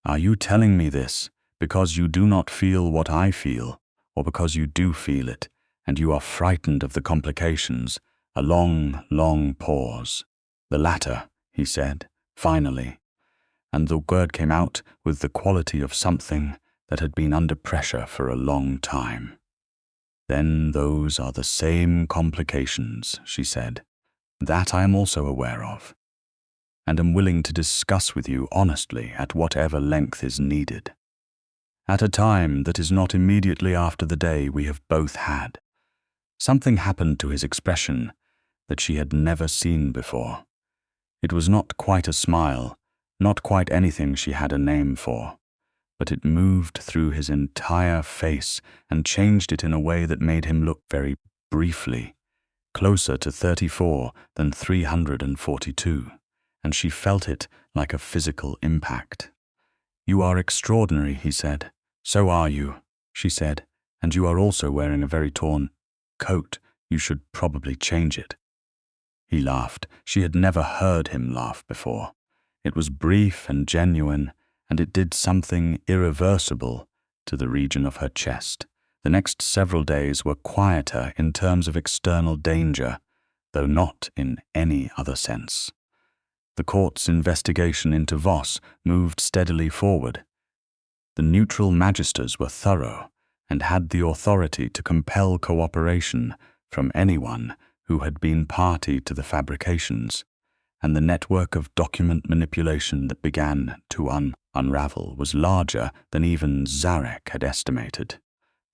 "Are you telling me this because you do not feel what I feel, or because you do feel it, and you are frightened of the complications?" A long, long pause. "The latter," he said, finally, and the word came out with the quality of something that had been under pressure for a long time. "Then those are the same complications," she said. "That I am also aware of, and am willing to discuss with you honestly at whatever length is needed. At a time that is not immediately after the day we have both had." Something happened to his expression that she had never seen before. It was not quite a smile, not quite anything she had a name for, but it moved through his entire face and changed it in a way that made him look very briefly closer to 34 than 342, and she felt it like a physical impact. "You are extraordinary," he said. "So are you," she said, "and you are also wearing a very torn coat. You should probably change it." He laughed. She had never heard him laugh before. It was brief and genuine, and it did something irreversible to the region of her chest. The next several days were quieter in terms of external danger, though not in any other sense. The court's investigation into Voss moved steadily forward. The neutral magisters were thorough and had the authority to compel cooperation from anyone who had been party to the fabrications, and the network of document manipulation that began to unravel was larger than even Zarek had estimated.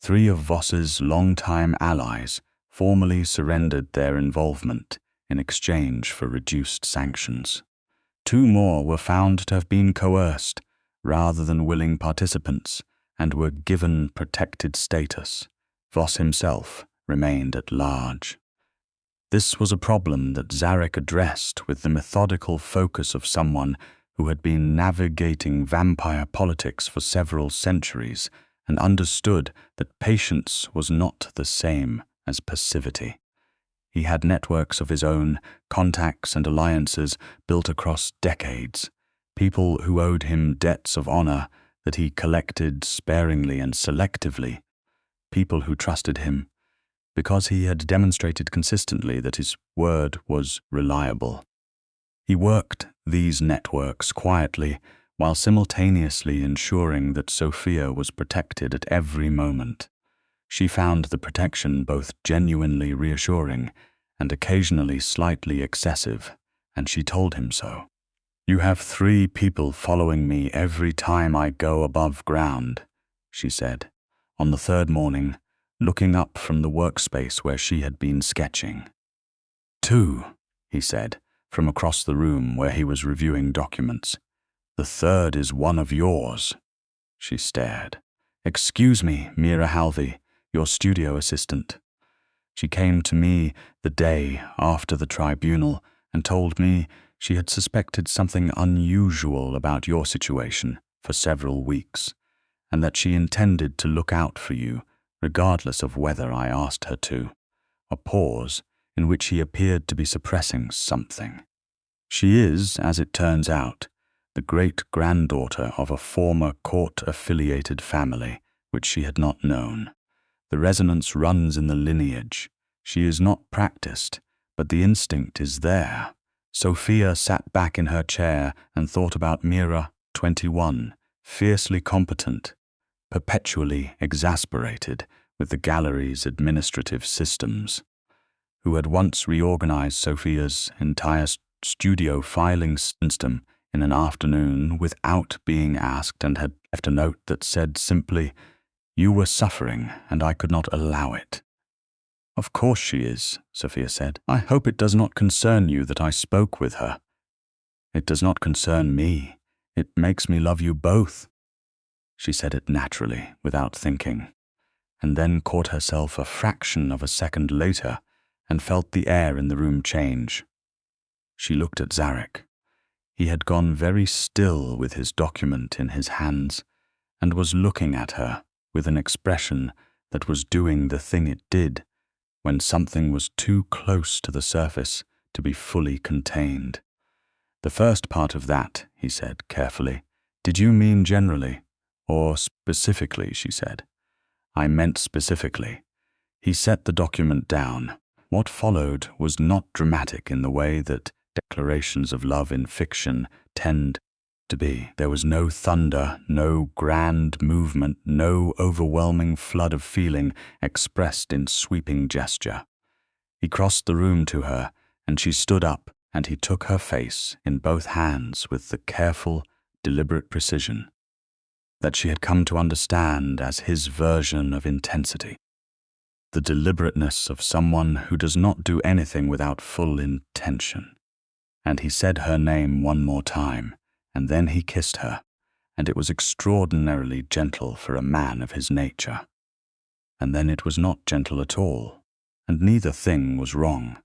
3 of Voss's longtime allies formally surrendered their involvement in exchange for reduced sanctions. 2 more were found to have been coerced rather than willing participants and were given protected status. Voss himself remained at large. This was a problem that Zarek addressed with the methodical focus of someone who had been navigating vampire politics for several centuries and understood that patience was not the same as passivity. He had networks of his own, contacts and alliances built across decades, people who owed him debts of honor that he collected sparingly and selectively, people who trusted him because he had demonstrated consistently that his word was reliable. He worked these networks quietly while simultaneously ensuring that Sophia was protected at every moment. She found the protection both genuinely reassuring and occasionally slightly excessive, and she told him so. "You have 3 people following me every time I go above ground," she said, on the 3rd morning, looking up from the workspace where she had been sketching. "2, he said, from across the room where he was reviewing documents. "The 3rd is one of yours." She stared. "Excuse me, Mira Halvey, your studio assistant." She came to me the day after the tribunal and told me she had suspected something unusual about your situation for several weeks, and that she intended to look out for you, regardless of whether I asked her to. A pause in which he appeared to be suppressing something. "She is, as it turns out, the great-granddaughter of a former court-affiliated family, which she had not known. The resonance runs in the lineage. She is not practiced, but the instinct is there." Sophia sat back in her chair and thought about Mira, 21, fiercely competent, perpetually exasperated with the gallery's administrative systems, who had once reorganized Sophia's entire studio filing system in an afternoon without being asked and had left a note that said simply, "You were suffering and I could not allow it." "Of course she is," Sophia said. "I hope it does not concern you that I spoke with her." "It does not concern me. It makes me love you both." She said it naturally, without thinking, and then caught herself a fraction of a second later and felt the air in the room change. She looked at Zarek. He had gone very still with his document in his hands and was looking at her with an expression that was doing the thing it did when something was too close to the surface to be fully contained. "The first part of that," he said carefully. "Did you mean generally? Or specifically?" she said. "I meant specifically." He set the document down. What followed was not dramatic in the way that declarations of love in fiction tend to be. There was no thunder, no grand movement, no overwhelming flood of feeling expressed in sweeping gesture. He crossed the room to her, and she stood up, and he took her face in both hands with the careful, deliberate precision that she had come to understand as his version of intensity. The deliberateness of someone who does not do anything without full intention. And he said her name one more time, and then he kissed her, and it was extraordinarily gentle for a man of his nature. And then it was not gentle at all, and neither thing was wrong.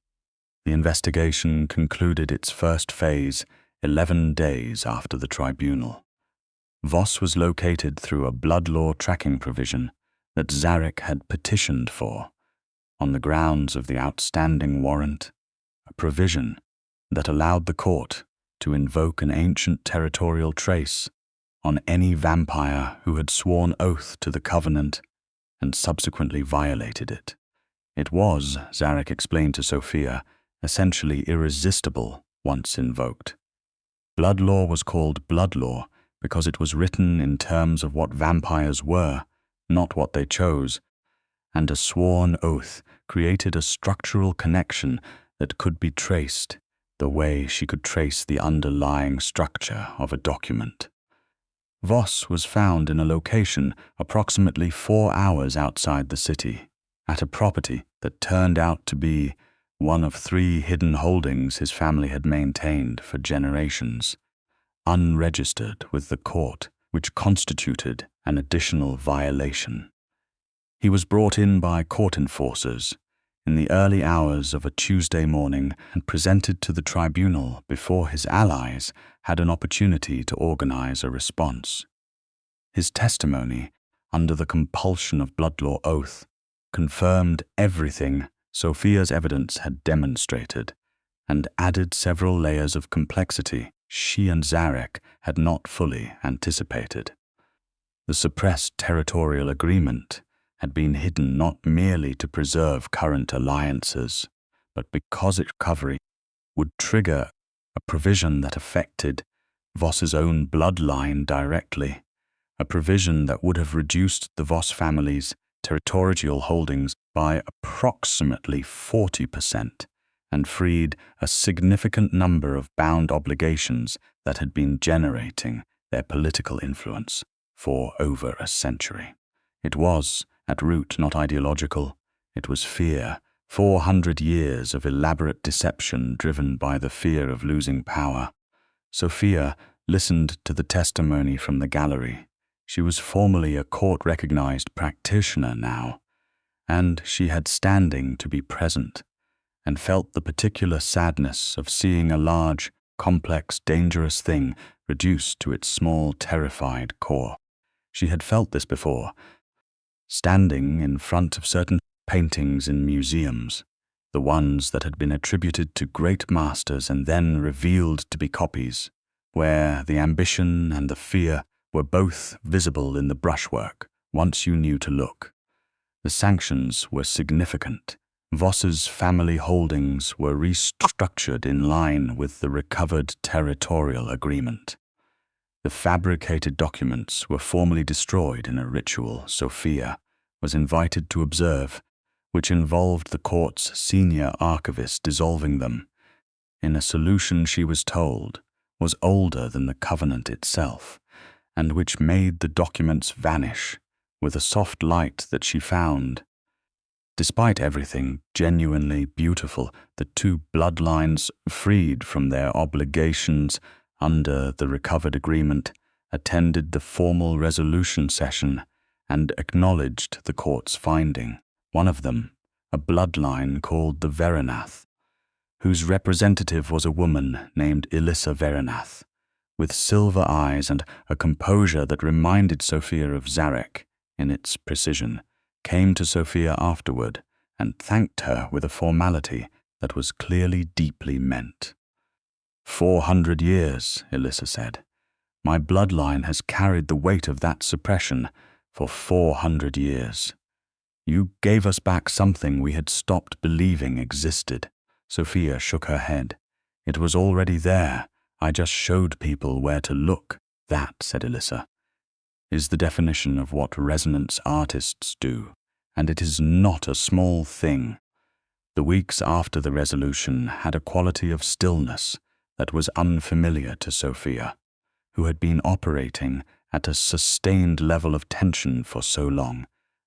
The investigation concluded its first phase 11 days after the tribunal. Voss was located through a blood law tracking provision that Zarek had petitioned for, on the grounds of the outstanding warrant, a provision that allowed the court to invoke an ancient territorial trace on any vampire who had sworn oath to the covenant and subsequently violated it. It was, Zarek explained to Sophia, essentially irresistible once invoked. Blood law was called blood law because it was written in terms of what vampires were, not what they chose, and a sworn oath created a structural connection that could be traced the way she could trace the underlying structure of a document. Voss was found in a location approximately 4 hours outside the city, at a property that turned out to be one of 3 hidden holdings his family had maintained for generations, unregistered with the court, which constituted an additional violation. He was brought in by court enforcers in the early hours of a Tuesday morning and presented to the tribunal before his allies had an opportunity to organize a response. His testimony, under the compulsion of blood law oath, confirmed everything Sophia's evidence had demonstrated and added several layers of complexity she and Zarek had not fully anticipated. The suppressed territorial agreement had been hidden not merely to preserve current alliances, but because its recovery would trigger a provision that affected Voss's own bloodline directly, a provision that would have reduced the Voss family's territorial holdings by approximately 40% and freed a significant number of bound obligations that had been generating their political influence for over a century. It was, at root, not ideological. It was fear, 400 years of elaborate deception driven by the fear of losing power. Sophia listened to the testimony from the gallery. She was formally a court-recognized practitioner now, and she had standing to be present, and felt the particular sadness of seeing a large, complex, dangerous thing reduced to its small, terrified core. She had felt this before, standing in front of certain paintings in museums, the ones that had been attributed to great masters and then revealed to be copies, where the ambition and the fear were both visible in the brushwork once you knew to look. The sanctions were significant. Voss's family holdings were restructured in line with the recovered territorial agreement. The fabricated documents were formally destroyed in a ritual Sophia was invited to observe, which involved the court's senior archivist dissolving them in a solution she was told was older than the covenant itself, and which made the documents vanish with a soft light that she found. Despite everything genuinely beautiful, the 2 bloodlines, freed from their obligations under the recovered agreement, attended the formal resolution session and acknowledged the court's finding. One of them, a bloodline called the Verenath, whose representative was a woman named Elissa Verenath, with silver eyes and a composure that reminded Sophia of Zarek in its precision, came to Sophia afterward and thanked her with a formality that was clearly deeply meant. 400 years, Elissa said. My bloodline has carried the weight of that suppression for 400 years. You gave us back something we had stopped believing existed. Sophia shook her head. It was already there. I just showed people where to look. That, said Elissa, is the definition of what resonance artists do, and it is not a small thing. The weeks after the resolution had a quality of stillness that was unfamiliar to Sophia, who had been operating at a sustained level of tension for so long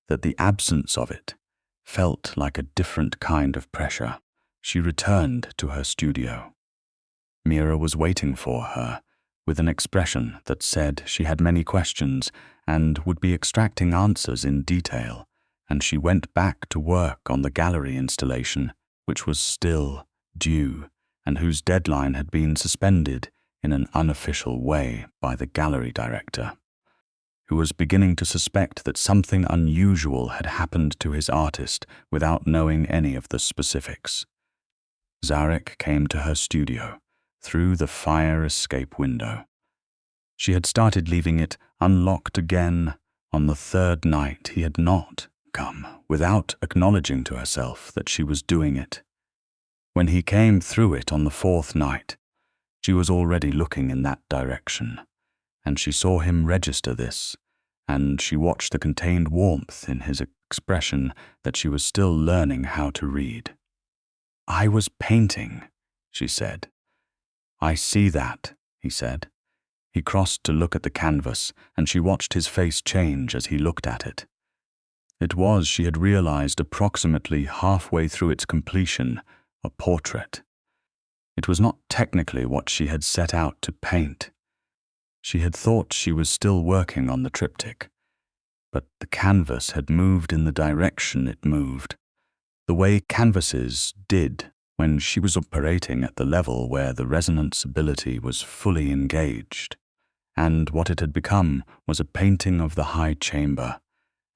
that the absence of it felt like a different kind of pressure. She returned to her studio. Mira was waiting for her, with an expression that said she had many questions and would be extracting answers in detail and she went back to work on the gallery installation, which was still due and whose deadline had been suspended in an unofficial way by the gallery director, who was beginning to suspect that something unusual had happened to his artist without knowing any of the specifics. Zarek came to her studio through the fire escape window. She had started leaving it unlocked again on the third night he had not come, without acknowledging to herself that she was doing it. When he came through it on the fourth night, she was already looking in that direction, and she saw him register this, and she watched the contained warmth in his expression that she was still learning how to read. "I was painting," she said. "I see that," he said. He crossed to look at the canvas, and she watched his face change as he looked at it. It was, she had realized approximately halfway through its completion, a portrait. It was not technically what she had set out to paint. She had thought she was still working on the triptych, but the canvas had moved in the direction it moved, the way canvases did when she was operating at the level where the resonance ability was fully engaged, and what it had become was a painting of the high chamber,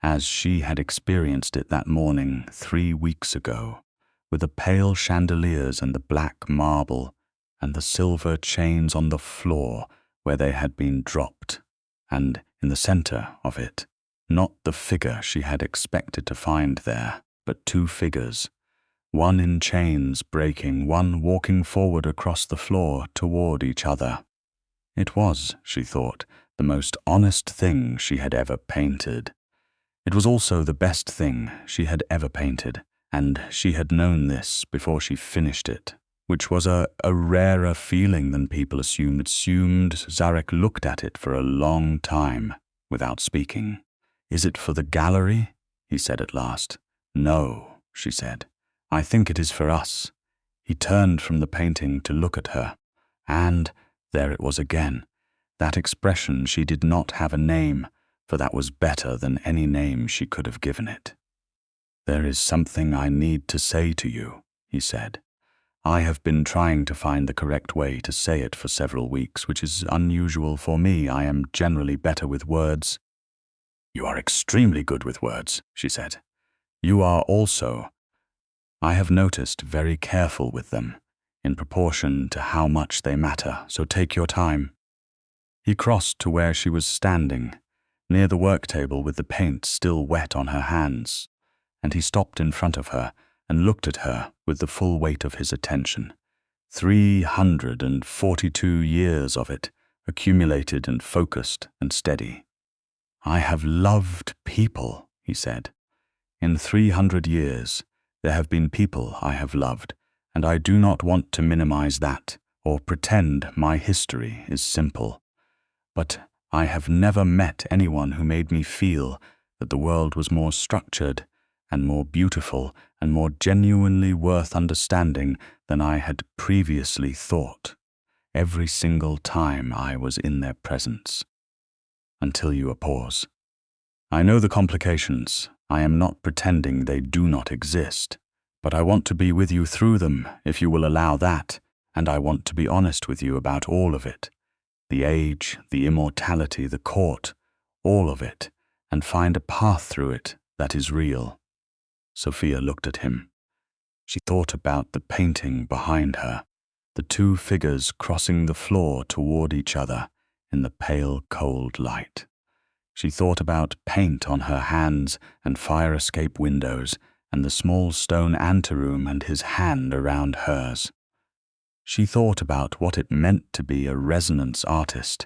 as she had experienced it that morning 3 weeks ago, with the pale chandeliers and the black marble and the silver chains on the floor where they had been dropped, and in the center of it, not the figure she had expected to find there, but 2 figures, one in chains breaking, one walking forward across the floor toward each other. It was, she thought, the most honest thing she had ever painted. It was also the best thing she had ever painted, and she had known this before she finished it, which was a rarer feeling than people assumed. Zarek looked at it for a long time, without speaking. "Is it for the gallery?" he said at last. "No," she said. "I think it is for us." He turned from the painting to look at her, and there it was again, that expression. She did not have a name, for that was better than any name she could have given it. "There is something I need to say to you," he said. "I have been trying to find the correct way to say it for several weeks, which is unusual for me. I am generally better with words." "You are extremely good with words," she said. "You are also, I have noticed, very careful with them, in proportion to how much they matter, so take your time." He crossed to where she was standing, near the work table with the paint still wet on her hands, and he stopped in front of her and looked at her with the full weight of his attention. 342 years of it, accumulated and focused and steady. "I have loved people," he said. "In 300 years, there have been people I have loved, and I do not want to minimize that or pretend my history is simple. But I have never met anyone who made me feel that the world was more structured and more beautiful and more genuinely worth understanding than I had previously thought, every single time I was in their presence." Until you pause. "I know the complications. I am not pretending they do not exist, but I want to be with you through them, if you will allow that, and I want to be honest with you about all of it. The age, the immortality, the court, all of it, and find a path through it that is real." Sophia looked at him. She thought about the painting behind her, the 2 figures crossing the floor toward each other in the pale, cold light. She thought about paint on her hands and fire escape windows and the small stone anteroom and his hand around hers. She thought about what it meant to be a resonance artist,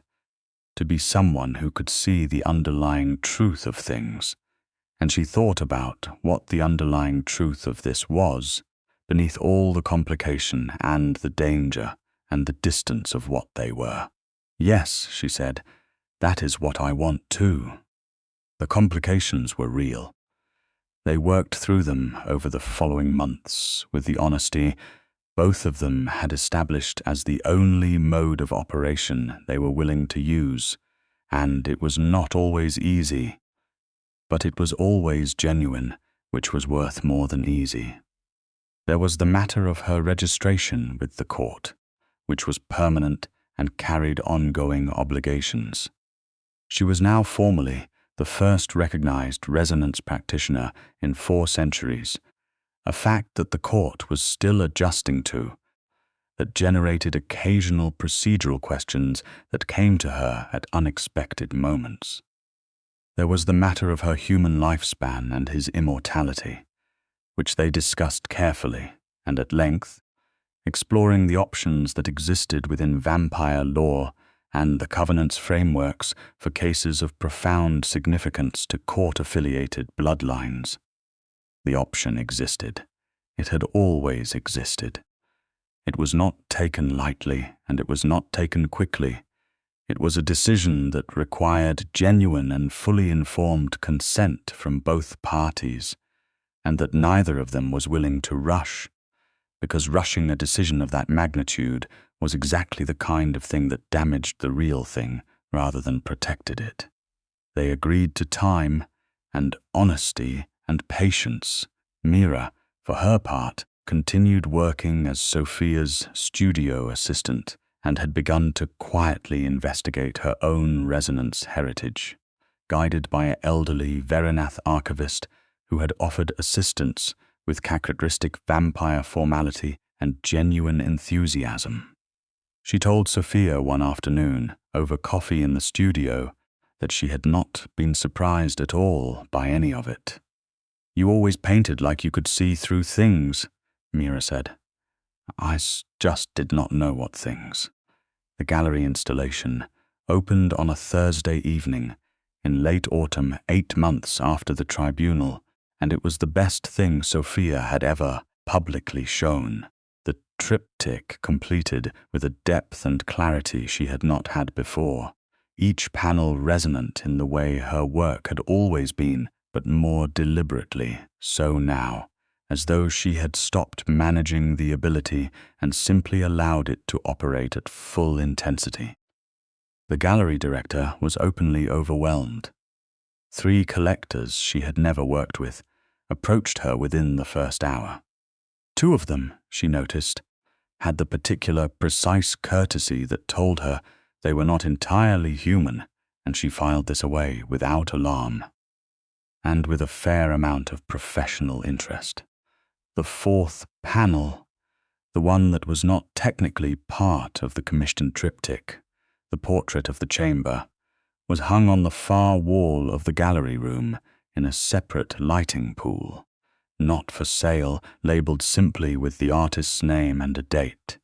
to be someone who could see the underlying truth of things, and she thought about what the underlying truth of this was, beneath all the complication and the danger and the distance of what they were. "Yes," she said, "that is what I want too." The complications were real. They worked through them over the following months with the honesty both of them had established as the only mode of operation they were willing to use, and it was not always easy. but it was always genuine, which was worth more than easy. There was the matter of her registration with the court, which was permanent and carried ongoing obligations. She was now formally the first recognized resonance practitioner in 4 centuries, a fact that the court was still adjusting to, that generated occasional procedural questions that came to her at unexpected moments. There was the matter of her human lifespan and his immortality, which they discussed carefully and at length, exploring the options that existed within vampire law and the Covenant's frameworks for cases of profound significance to court-affiliated bloodlines. The option existed. It had always existed. It was not taken lightly, and it was not taken quickly. It was a decision that required genuine and fully informed consent from both parties, and that neither of them was willing to rush, because rushing a decision of that magnitude was exactly the kind of thing that damaged the real thing rather than protected it. They agreed to time and honesty and patience. Mira, for her part, continued working as Sophia's studio assistant and had begun to quietly investigate her own resonance heritage, guided by an elderly Verinath archivist who had offered assistance with characteristic vampire formality and genuine enthusiasm. She told Sophia one afternoon, over coffee in the studio, that she had not been surprised at all by any of it. "You always painted like you could see through things," Mira said. "I just did not know what things." The gallery installation opened on a Thursday evening in late autumn, 8 months after the tribunal, and it was the best thing Sophia had ever publicly shown. The triptych completed with a depth and clarity she had not had before, each panel resonant in the way her work had always been, but more deliberately so now, as though she had stopped managing the ability and simply allowed it to operate at full intensity. The gallery director was openly overwhelmed. 3 collectors she had never worked with approached her within the first hour. 2 of them, she noticed, had the particular precise courtesy that told her they were not entirely human, and she filed this away without alarm, and with a fair amount of professional interest. The 4th panel, the one that was not technically part of the commissioned triptych, the portrait of the chamber, was hung on the far wall of the gallery room in a separate lighting pool, not for sale, labeled simply with the artist's name and a date,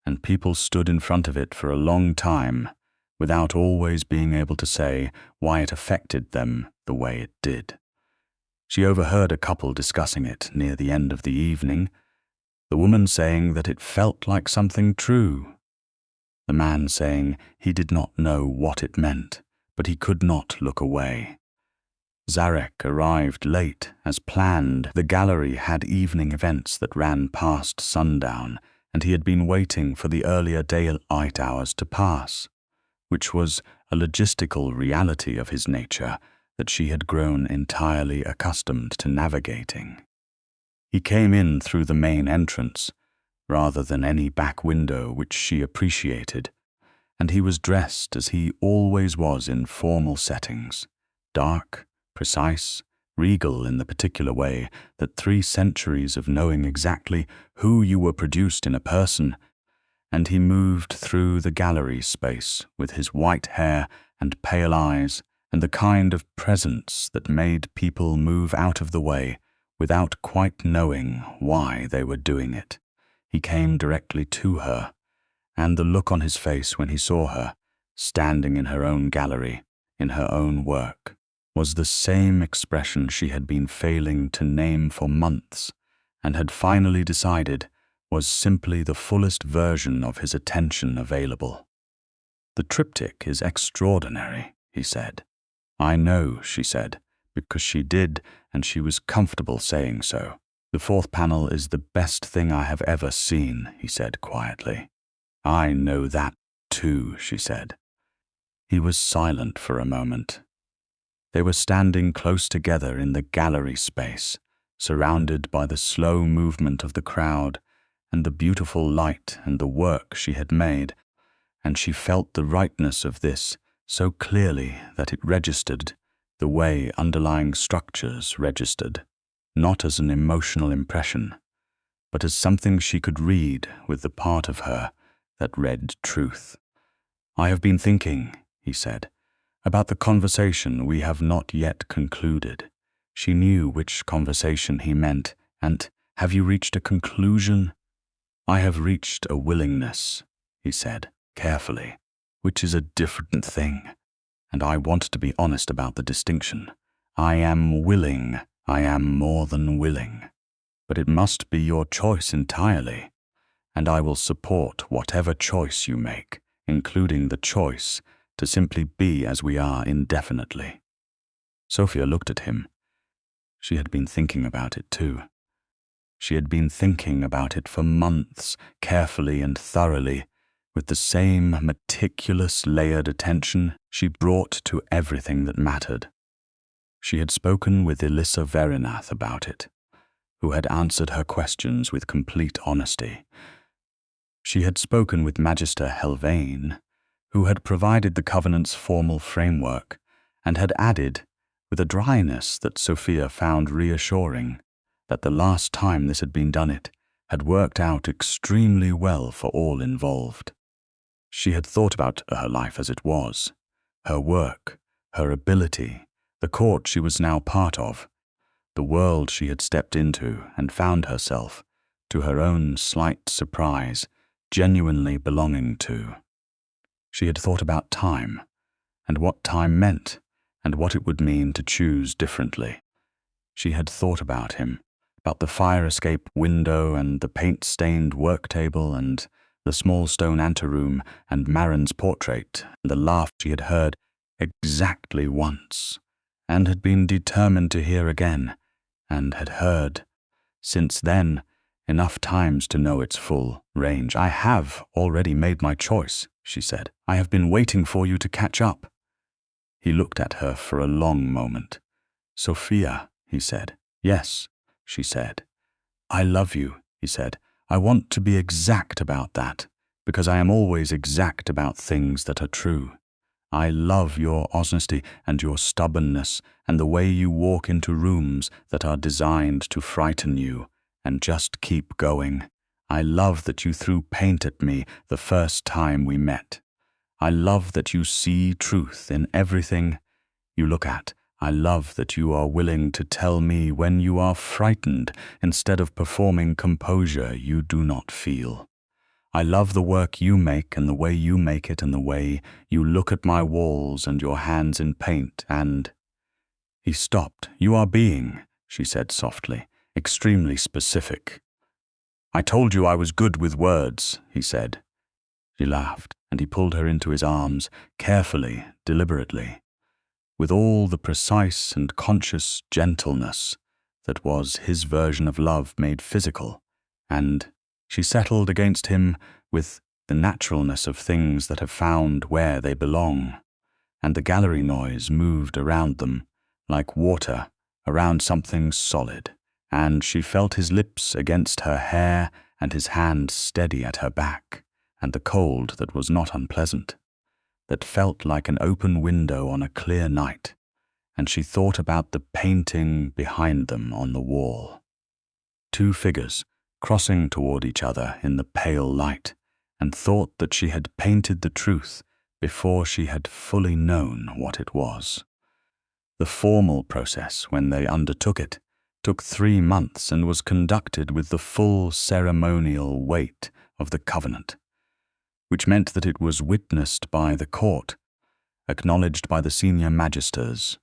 and people stood in front of it for a long time without always being able to say why it affected them the way it did. She overheard a couple discussing it near the end of the evening, the woman saying that it felt like something true, the man saying he did not know what it meant, but he could not look away. Zarek arrived late, as planned. The gallery had evening events that ran past sundown, and he had been waiting for the earlier daylight hours to pass, which was a logistical reality of his nature that she had grown entirely accustomed to navigating. He came in through the main entrance, rather than any back window, which she appreciated, and he was dressed as he always was in formal settings, dark, precise, regal in the particular way that 3 centuries of knowing exactly who you were produced in a person, and he moved through the gallery space with his white hair and pale eyes and the kind of presence that made people move out of the way without quite knowing why they were doing it. He came directly to her, and the look on his face when he saw her, standing in her own gallery, in her own work, was the same expression she had been failing to name for months, and had finally decided was simply the fullest version of his attention available. "The triptych is extraordinary," he said. "I know," she said, because she did, and she was comfortable saying so. "The 4th panel is the best thing I have ever seen," he said quietly. "I know that, too," she said. He was silent for a moment. They were standing close together in the gallery space, surrounded by the slow movement of the crowd and the beautiful light and the work she had made, and she felt the rightness of this so clearly that it registered the way underlying structures registered, not as an emotional impression, but as something she could read with the part of her that read truth. "I have been thinking," he said, "about the conversation we have not yet concluded." She knew which conversation he meant, and "Have you reached a conclusion?" "I have reached a willingness," he said, carefully, "which is a different thing, and I want to be honest about the distinction. I am willing, I am more than willing, but it must be your choice entirely, and I will support whatever choice you make, including the choice to simply be as we are indefinitely." Sophia looked at him. She had been thinking about it too. She had been thinking about it for months, carefully and thoroughly, with the same meticulous, layered attention she brought to everything that mattered. She had spoken with Elissa Verinath about it, who had answered her questions with complete honesty. She had spoken with Magister Helvain, who had provided the covenant's formal framework, and had added, with a dryness that Sophia found reassuring, that the last time this had been done it had worked out extremely well for all involved. She had thought about her life as it was, her work, her ability, the court she was now part of, the world she had stepped into and found herself, to her own slight surprise, genuinely belonging to. She had thought about time, and what time meant, and what it would mean to choose differently. She had thought about him, about the fire escape window and the paint-stained work table and the small stone anteroom and Marin's portrait and the laugh she had heard exactly once, and had been determined to hear again, and had heard, since then, enough times to know its full range. "I have already made my choice," she said. "I have been waiting for you to catch up." He looked at her for a long moment. "Sophia," he said. "Yes," she said. "I love you," he said. "I want to be exact about that, because I am always exact about things that are true. I love your honesty and your stubbornness and the way you walk into rooms that are designed to frighten you and just keep going. I love that you threw paint at me the first time we met. I love that you see truth in everything you look at. I love that you are willing to tell me when you are frightened instead of performing composure you do not feel. I love the work you make and the way you make it and the way you look at my walls and your hands in paint and—" He stopped. "You are being," she said softly, "extremely specific." "I told you I was good with words," he said. She laughed, and he pulled her into his arms, carefully, deliberately, with all the precise and conscious gentleness that was his version of love made physical, and she settled against him with the naturalness of things that have found where they belong, and the gallery noise moved around them like water around something solid, and she felt his lips against her hair and his hand steady at her back, and the cold that was not unpleasant, that felt like an open window on a clear night, and she thought about the painting behind them on the wall. Two figures crossing toward each other in the pale light, and thought that she had painted the truth before she had fully known what it was. The formal process, when they undertook it, took 3 months and was conducted with the full ceremonial weight of the covenant, which meant that it was witnessed by the court, acknowledged by the senior magisters,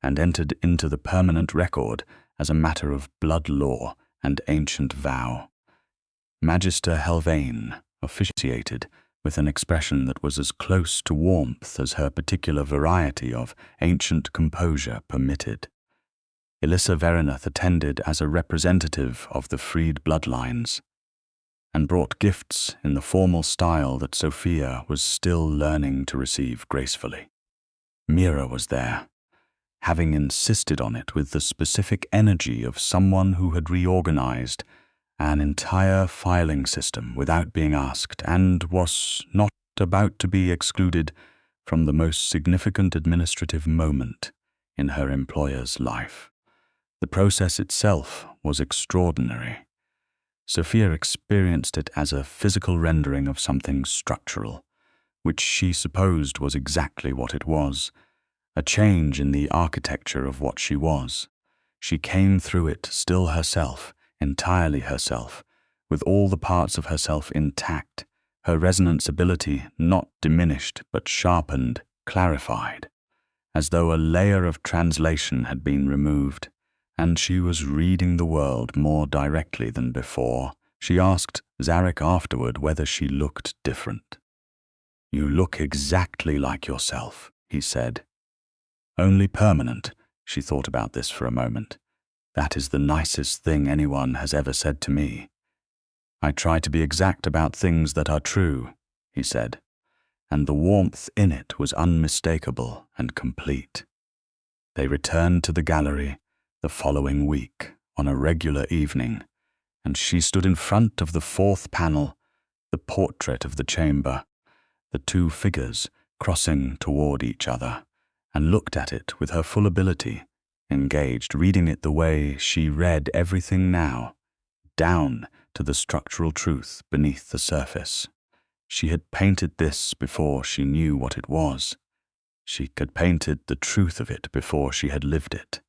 and entered into the permanent record as a matter of blood law and ancient vow. Magister Helvain officiated with an expression that was as close to warmth as her particular variety of ancient composure permitted. Elissa Verinath attended as a representative of the freed bloodlines, and brought gifts in the formal style that Sophia was still learning to receive gracefully. Mira was there, having insisted on it with the specific energy of someone who had reorganized an entire filing system without being asked and was not about to be excluded from the most significant administrative moment in her employer's life. The process itself was extraordinary. Sophia experienced it as a physical rendering of something structural, which she supposed was exactly what it was, a change in the architecture of what she was. She came through it still herself, entirely herself, with all the parts of herself intact, her resonance ability not diminished but sharpened, clarified, as though a layer of translation had been removed, and she was reading the world more directly than before. She asked Zarek afterward whether she looked different. "You look exactly like yourself," he said. "Only permanent." She thought about this for a moment. "That is the nicest thing anyone has ever said to me." "I try to be exact about things that are true," he said, and the warmth in it was unmistakable and complete. They returned to the gallery the following week on a regular evening, and she stood in front of the fourth panel, the portrait of the chamber, the two figures crossing toward each other, and looked at it with her full ability, engaged, reading it the way she read everything now, down to the structural truth beneath the surface. She had painted this before she knew what it was. She had painted the truth of it before she had lived it.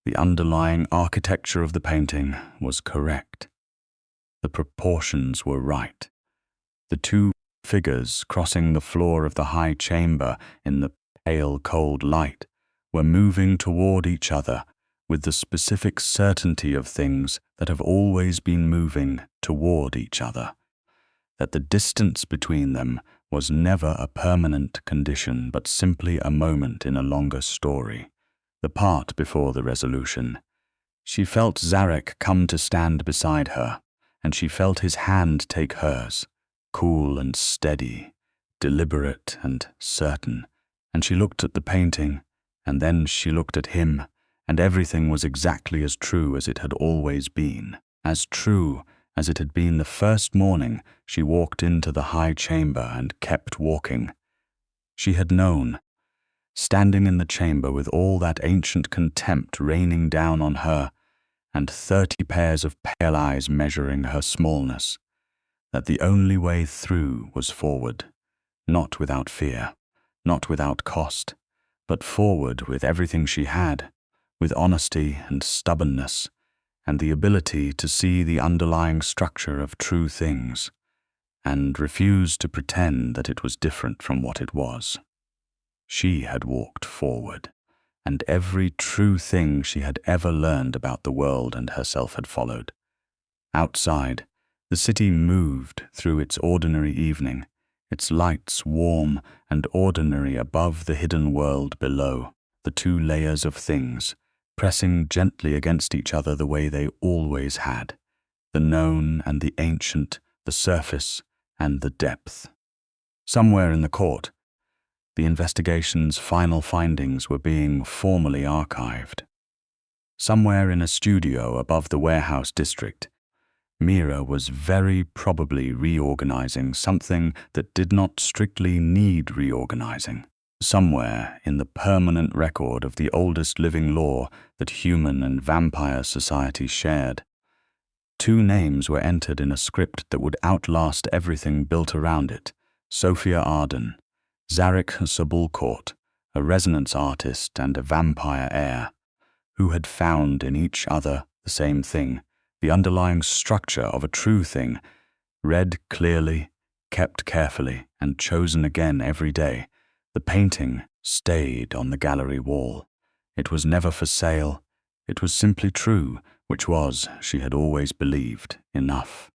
The underlying architecture of the painting was correct. The proportions were right. The two figures crossing the floor of the high chamber in the pale, cold light were moving toward each other with the specific certainty of things that have always been moving toward each other, that the distance between them was never a permanent condition but simply a moment in a longer story, the part before the resolution. She felt Zarek come to stand beside her, and she felt his hand take hers, cool and steady, deliberate and certain, and she looked at the painting, and then she looked at him, and everything was exactly as true as it had always been, as true as it had been the first morning she walked into the high chamber and kept walking. She had known, standing in the chamber with all that ancient contempt raining down on her, and 30 pairs of pale eyes measuring her smallness, that the only way through was forward, not without fear, not without cost, but forward with everything she had, with honesty and stubbornness, and the ability to see the underlying structure of true things, and refuse to pretend that it was different from what it was. She had walked forward, and every true thing she had ever learned about the world and herself had followed. Outside, the city moved through its ordinary evening, its lights warm and ordinary above the hidden world below, the two layers of things, pressing gently against each other the way they always had, the known and the ancient, the surface and the depth. Somewhere in the court, the investigation's final findings were being formally archived. Somewhere in a studio above the warehouse district, Mira was very probably reorganizing something that did not strictly need reorganizing. Somewhere in the permanent record of the oldest living law that human and vampire society shared, 2 names were entered in a script that would outlast everything built around it: Sophia Arden, Zarek Sablecourt, a resonance artist and a vampire heir, who had found in each other the same thing, the underlying structure of a true thing, read clearly, kept carefully, and chosen again every day. The painting stayed on the gallery wall. It was never for sale. It was simply true, which was, she had always believed, enough.